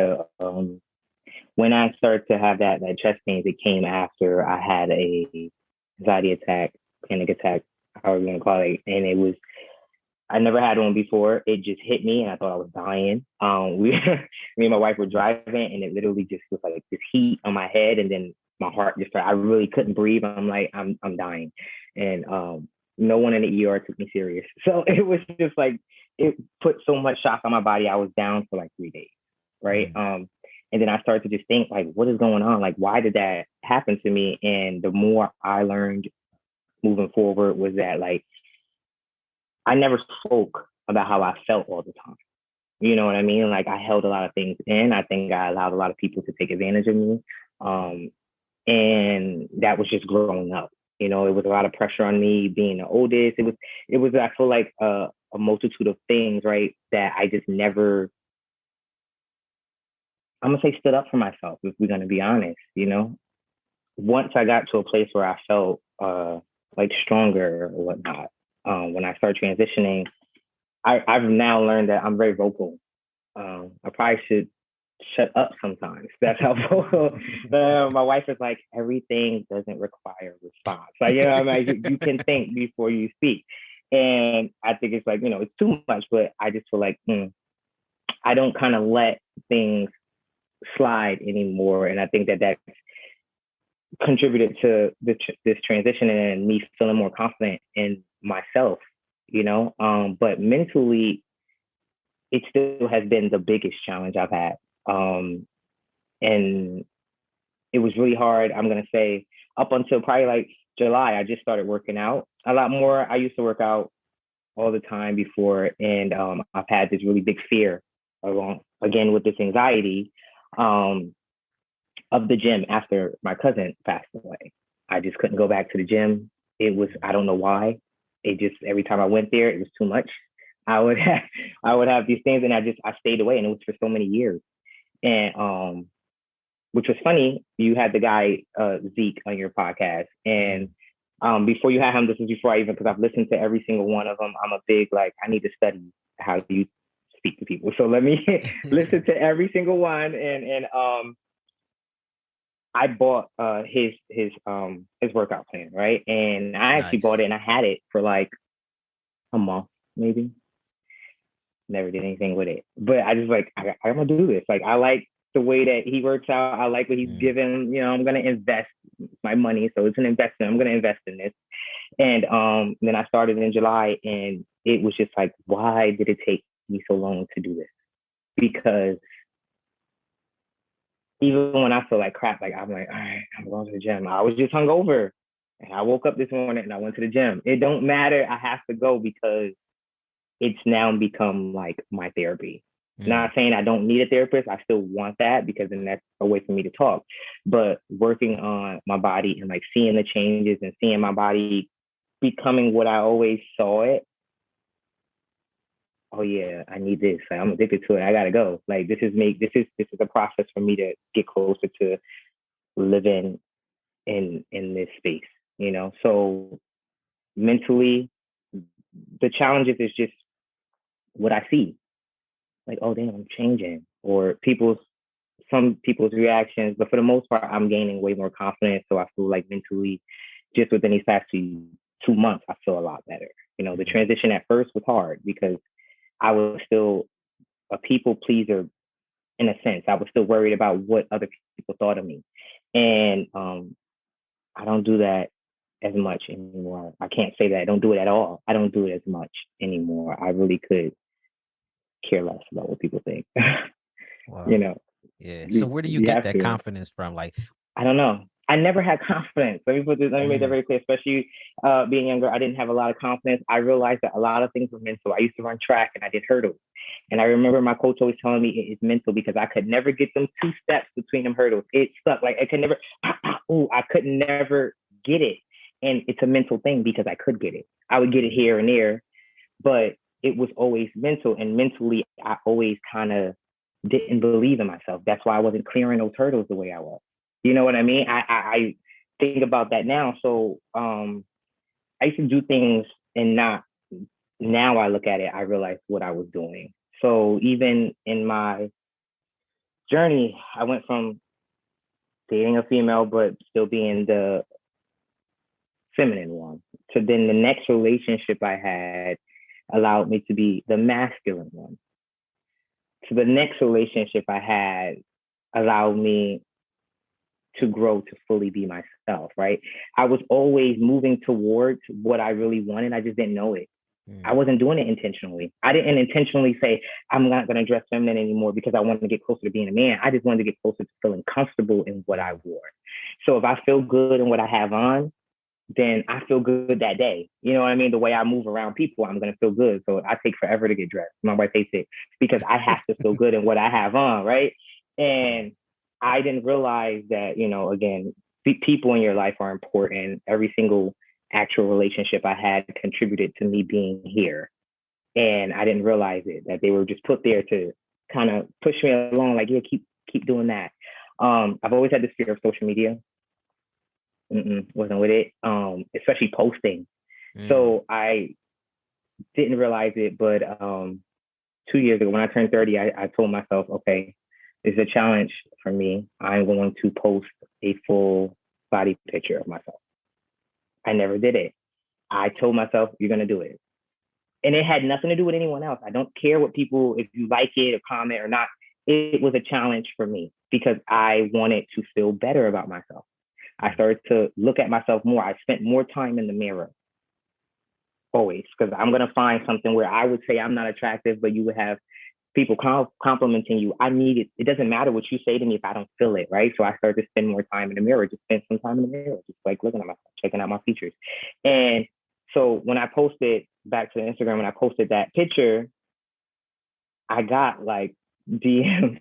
B: when I started to have that chest pains, it came after I had a anxiety attack, panic attack, however you want to call it. And I never had one before. It just hit me and I thought I was dying. Me and my wife were driving and it literally just was like this heat on my head. And then my heart just started, I really couldn't breathe. I'm like, I'm dying. And no one in the ER took me serious. So it was just like, it put so much shock on my body. I was down for like 3 days, right? And then I started to just think like, what is going on? Like, why did that happen to me? And the more I learned moving forward was that like, I never spoke about how I felt all the time. You know what I mean? Like I held a lot of things in. I think I allowed a lot of people to take advantage of me. And that was just growing up. You know, it was a lot of pressure on me being the oldest. It was, I feel like a multitude of things, right? That I just never, I'm going to say stood up for myself, if we're going to be honest, you know? Once I got to a place where I felt like stronger or whatnot. When I start transitioning, I've now learned that I'm very vocal. I probably should shut up sometimes. That's how vocal. My wife is like, everything doesn't require a response. Like, I mean, you can think before you speak. And I think it's like, it's too much, but I just feel like I don't kind of let things slide anymore. And I think that that's contributed to this transition and me feeling more confident in myself, but mentally, it still has been the biggest challenge I've had. And it was really hard. I'm going to say up until probably like July, I just started working out a lot more. I used to work out all the time before. And I've had this really big fear along, again, with this anxiety of the gym after my cousin passed away. I just couldn't go back to the gym. I don't know why. It just, every time I went there, it was too much. I would have these things, and I stayed away, and it was for so many years. And which was funny, you had the guy Zeke on your podcast, and before you had him, this was before because I've listened to every single one of them. I'm a big I need to study how you speak to people, so let me listen to every single one. And I bought his workout plan, right? And I actually bought it, and I had it for like a month, maybe. Never did anything with it, but I just I'm gonna do this. I like the way that he works out. I like what he's given. I'm gonna invest my money, so it's an investment. I'm gonna invest in this. And then I started in July, and it was just like, why did it take me so long to do this? Because even when I feel like crap, I'm like, all right, I'm going to the gym. I was just hungover, and I woke up this morning and I went to the gym. It don't matter. I have to go because it's now become like my therapy. Not saying I don't need a therapist. I still want that because then that's a way for me to talk. But working on my body and seeing the changes and seeing my body becoming what I always saw it. Oh yeah, I need this. I'm addicted to it. I gotta go. This is a process for me to get closer to living in this space. So mentally, the challenges is just what I see. Oh damn, I'm changing, or some people's reactions, but for the most part, I'm gaining way more confidence. So I feel mentally, just within these past 2 months, I feel a lot better. The transition at first was hard because I was still a people pleaser in a sense. I was still worried about what other people thought of me. And I don't do that as much anymore. I can't say that I don't do it at all. I don't do it as much anymore. I really could care less about what people think.
C: Wow. Yeah. So where do you get that confidence from?
B: I don't know. I never had confidence. Let me make that very clear. Especially being younger, I didn't have a lot of confidence. I realized that a lot of things were mental. I used to run track and I did hurdles. And I remember my coach always telling me it's mental because I could never get them 2 steps between them hurdles. It stuck. I could never, I could never get it. And it's a mental thing because I could get it. I would get it here and there, but it was always mental. And mentally, I always kind of didn't believe in myself. That's why I wasn't clearing those hurdles the way I was. You know what I mean? I think about that now. So I used to do things and now I look at it, I realize what I was doing. So even in my journey, I went from dating a female, but still being the feminine one. So then the next relationship I had allowed me to be the masculine one. So the next relationship I had allowed me to grow to fully be myself, right? I was always moving towards what I really wanted. I just didn't know it. I wasn't doing it intentionally. I didn't intentionally say, I'm not going to dress feminine anymore because I wanted to get closer to being a man. I just wanted to get closer to feeling comfortable in what I wore. So if I feel good in what I have on, then I feel good that day. You know what I mean? The way I move around people, I'm going to feel good. So I take forever to get dressed. My wife hates it because I have to feel good in what I have on, right? And I didn't realize that, again, people in your life are important. Every single actual relationship I had contributed to me being here. And I didn't realize it, that they were just put there to kind of push me along, yeah, keep doing that. I've always had this fear of social media. wasn't with it. Especially posting. So I didn't realize it, but 2 years ago when I turned 30, I told myself, okay, it's a challenge for me. I'm going to post a full body picture of myself. I never did it. I told myself, you're going to do it. And it had nothing to do with anyone else. I don't care what people, if you like it or comment or not. It was a challenge for me because I wanted to feel better about myself. I started to look at myself more. I spent more time in the mirror. Always, because I'm going to find something where I would say I'm not attractive, but you would have people complimenting you. I need it. It doesn't matter what you say to me if I don't feel it, right? So I started to spend more time in the mirror, just spend some time in the mirror, just like looking at myself, checking out my features. And so when I posted back to the Instagram, when I posted that picture, I got like DMs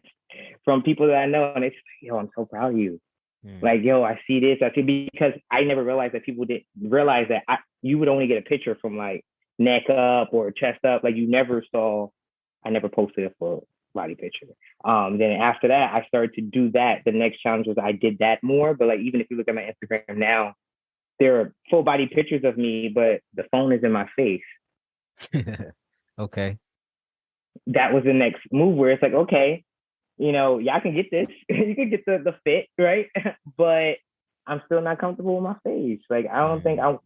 B: from people that I know, and it's like, yo, I'm so proud of you. Like, yo, I see this. I see, because I never realized that people didn't realize that you would only get a picture from like neck up or chest up. Like you never saw, I never posted a full body picture. Then after that, I started to do that. The next challenge was I did that more. But like, even if you look at my Instagram now, there are full body pictures of me, but the phone is in my face.
C: Okay.
B: That was the next move where it's like, okay, you know, y'all can get this. You can get the fit, right? But I'm still not comfortable with my face. Like, I don't think I'm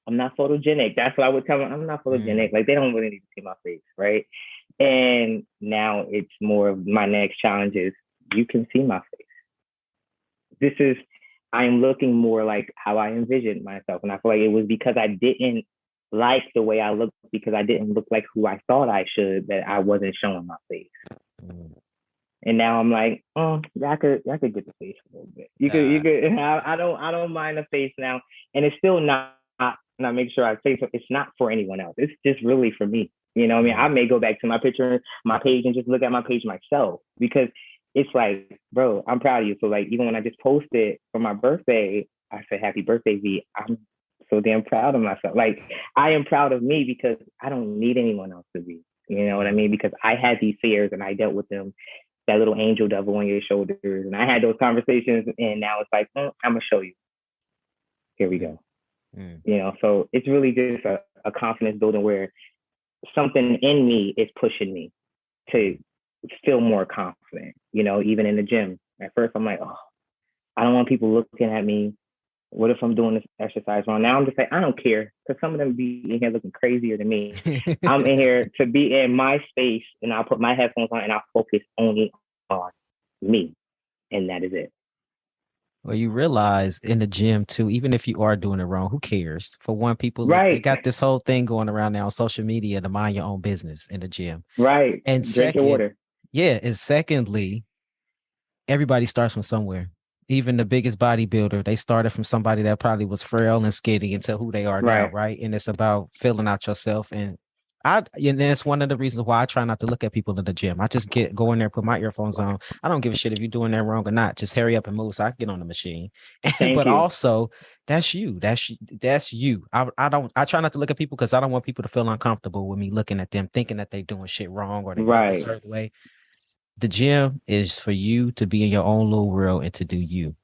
B: not photogenic. That's what I would tell them. I'm not photogenic. Like, they don't really need to see my face, right? And now it's more of my next challenge is you can see my face. I'm looking more like how I envisioned myself. And I feel like it was because I didn't like the way I looked, because I didn't look like who I thought I should, that I wasn't showing my face. And now I'm like, oh, y'all could get the face a little bit. You could. I don't mind the face now, and it's still not. And I make sure I say so. It's not for anyone else. It's just really for me. You know what I mean? I may go back to my picture, my page, and just look at my page myself, because it's like, bro, I'm proud of you. So like, even when I just posted for my birthday, I said, "Happy birthday, V." I'm so damn proud of myself. Like, I am proud of me because I don't need anyone else to be. You know what I mean? Because I had these fears and I dealt with them. That little angel devil on your shoulders. And I had those conversations, and now it's like, I'm going to show you. Here we go. You know, so it's really just a confidence building where something in me is pushing me to feel more confident, you know, even in the gym. At first, I'm like, oh, I don't want people looking at me. What if I'm doing this exercise wrong? Now I'm just like, I don't care, because some of them be in here looking crazier than me. I'm in here to be in my space, and I'll put my headphones on and I'll focus only on me. And that is it.
C: Well, you realize in the gym too, even if you are doing it wrong, who cares? For one, people,
B: right.
C: They got this whole thing going around now on social media to mind your own business in the gym.
B: Right.
C: And
B: drink your water.
C: Yeah. And secondly, everybody starts from somewhere. Even the biggest bodybuilder, they started from somebody that probably was frail and skinny until who they are now, right? And it's about filling out yourself. And that's one of the reasons why I try not to look at people in the gym. I just go in there, put my earphones on. I don't give a shit if you're doing that wrong or not. Just hurry up and move so I can get on the machine. But also, that's you. That's you. I try not to look at people because I don't want people to feel uncomfortable with me looking at them, thinking that they're doing shit wrong or they look a certain way. The gym is for you to be in your own little world and to do you.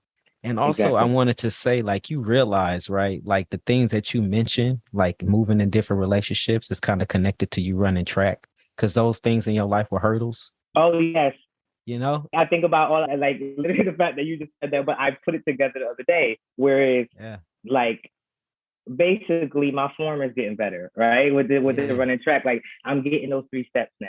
C: And also, I wanted to say, like, you realize, right, like the things that you mentioned, like moving in different relationships is kind of connected to you running track, because those things in your life were hurdles.
B: Oh, yes.
C: You know,
B: I think about all that, like literally the fact that you just said that, but I put it together the other day, whereas like basically my form is getting better, right? With the running track, like I'm getting those 3 steps now,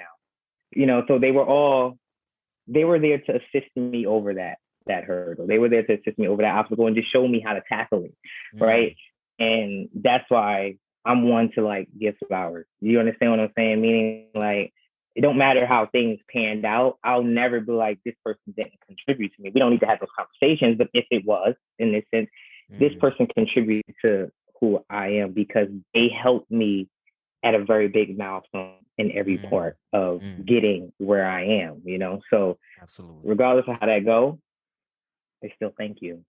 B: you know, so they were there to assist me over that hurdle. They were there to assist me over that obstacle and just show me how to tackle it, right? And that's why I'm one to like give flowers. You understand what I'm saying? Meaning, like, it don't matter how things panned out. I'll never be like, this person didn't contribute to me. We don't need to have those conversations, but if it was, in this sense, this person contributed to who I am because they helped me at a very big milestone in every part of getting where I am, you know? So regardless of how that go, I still thank you.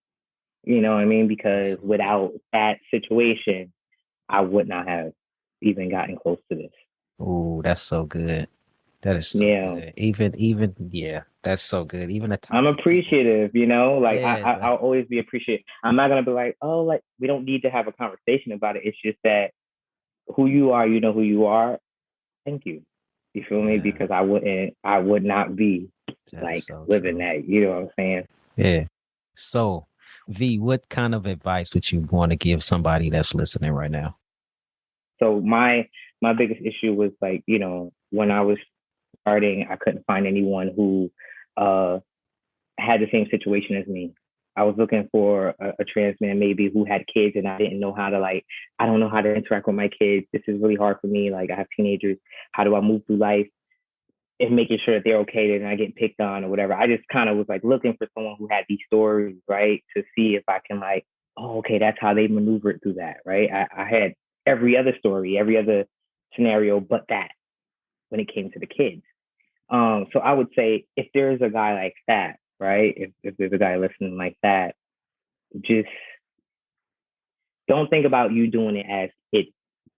B: You know what I mean? Because without that situation, I would not have even gotten close to this.
C: Oh, that's so good. That is so good. Even yeah, that's so good. Even the
B: I'm appreciative, people. Like I'll always be appreciative. I'm not gonna be like, oh, like we don't need to have a conversation about it. It's just that who you are, you know who you are. Thank you. You feel me? Because I would not be like living that. You know what I'm saying?
C: Yeah. So, V, what kind of advice would you want to give somebody that's listening right now?
B: So my biggest issue was like, when I was starting, I couldn't find anyone who had the same situation as me. I was looking for a trans man maybe who had kids, and I didn't know how to I don't know how to interact with my kids. This is really hard for me. Like I have teenagers. How do I move through life and making sure that they're okay, they're not getting picked on or whatever? I just kind of was like looking for someone who had these stories, right? To see if I can oh, okay, that's how they maneuvered through that, right? I had every other story, every other scenario, but that when it came to the kids. So I would say if there's a guy like that, right? If there's a guy listening like that, just don't think about you doing it as it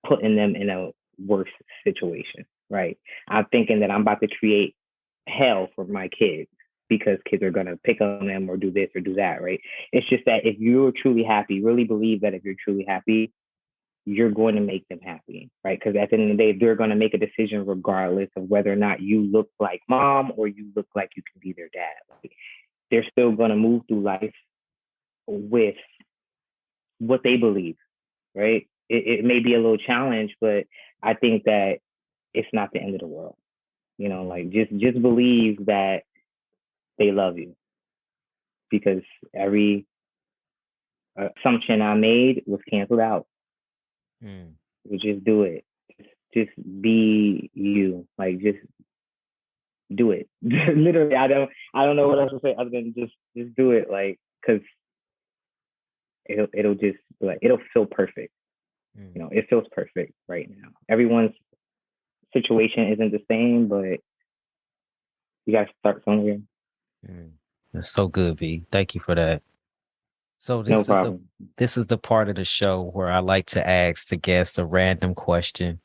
B: putting them in a worse situation, right? I'm thinking that I'm about to create hell for my kids because kids are going to pick on them or do this or do that, right? It's just that if you're truly happy, really believe that if you're truly happy, you're going to make them happy, right? Because at the end of the day, they're going to make a decision regardless of whether or not you look like mom or you look like you can be their dad. They're still going to move through life with what they believe, right? It may be a little challenge, but I think that it's not the end of the world. Just believe that they love you, because every assumption I made was canceled out. We just do it. Just be you. Just do it. Literally, I don't know what else to say other than just do it. Because it'll just it'll feel perfect. It feels perfect right now. Everyone's situation isn't the same, but you gotta start somewhere.
C: That's so good, V. Thank you for that. So this is the part of the show where I like to ask the guests a random question.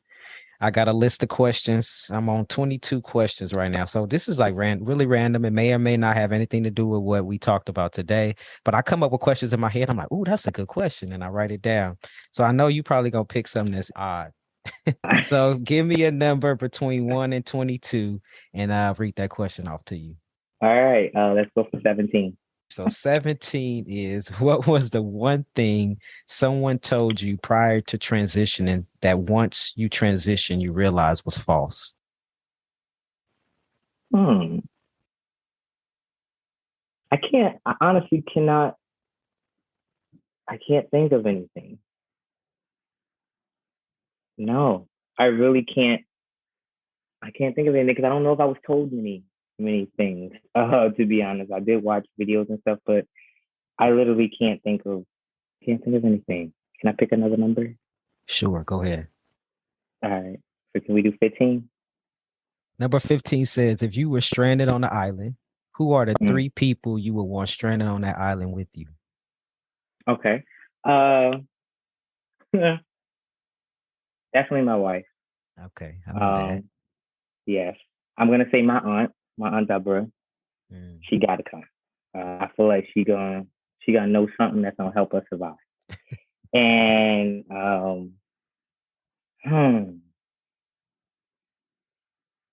C: I got a list of questions. I'm on 22 questions right now. So this is really random. It may or may not have anything to do with what we talked about today, but I come up with questions in my head. I'm like, oh, that's a good question. And I write it down. So I know you probably going to pick something that's odd. So give me a number between 1 and 22, and I'll read that question off to you.
B: All right. Let's go for 17.
C: So 17 is, what was the one thing someone told you prior to transitioning that once you transition, you realized was false?
B: I honestly cannot. I can't think of anything. No, I really can't. I can't think of anything because I don't know if I was told many things. To be honest, I did watch videos and stuff, but I literally can't think of anything. Can I pick another number?
C: Sure, go ahead.
B: All right. So can we do 15?
C: Number 15 says, if you were stranded on the island, who are the 3 people you would want stranded on that island with you?
B: Okay. Definitely my wife.
C: Okay. I know that.
B: Yes. I'm gonna say my aunt Deborah. She gotta come. I feel like she gonna know something that's gonna help us survive. And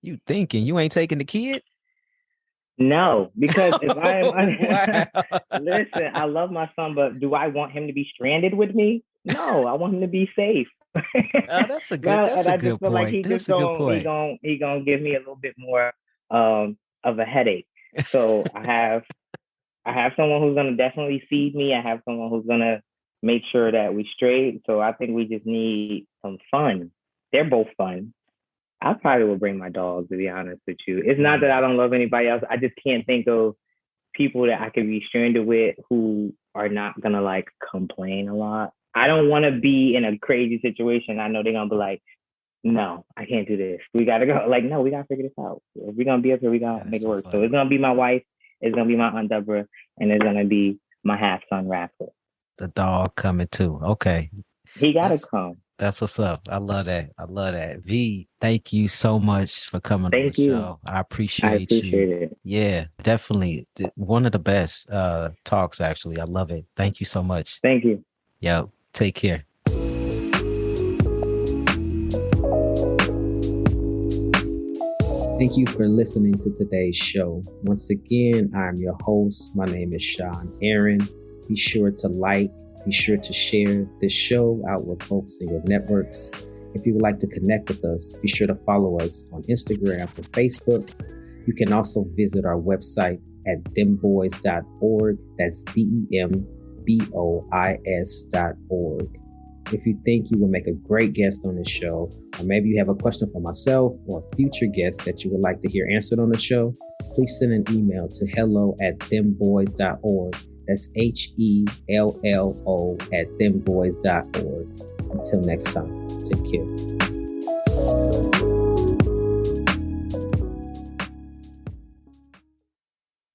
C: You thinking you ain't taking the kid?
B: No, because if I'm listen, I love my son, but do I want him to be stranded with me? No, I want him to be safe.
C: That's a good. That's a good point.
B: Like he gonna give me a little bit more of a headache. So I have someone who's gonna definitely feed me. I have someone who's gonna make sure that we straight. So I think we just need some fun. They're both fun. I probably would bring my dog, to be honest with you. It's not that I don't love anybody else. I just can't think of people that I could be stranded with who are not gonna complain a lot. I don't want to be in a crazy situation. I know they're gonna be like, no, I can't do this. We gotta go. No, we gotta figure this out. If we're gonna be up here, we gotta make it work. So it's gonna be my wife, it's gonna be my Aunt Deborah, and it's gonna be my half son Rascal.
C: The dog coming too. Okay.
B: He gotta come.
C: That's what's up. I love that. I love that. V, thank you so much for coming on the show. I appreciate you.
B: It.
C: Yeah, definitely. One of the best talks, actually. I love it. Thank you so much.
B: Thank you.
C: Yo, take care.
A: Thank you for listening to today's show. Once again, I'm your host. My name is Sean Aaron. Be sure to like, be sure to share this show out with folks in your networks. If you would like to connect with us, be sure to follow us on Instagram or Facebook. You can also visit our website at dembois.org. That's DEMBOIS.org. If you think you will make a great guest on this show, or maybe you have a question for myself or a future guest that you would like to hear answered on the show, please send an email to hello@dembois.org. That's HELLO@dembois.org. Until next time, take care.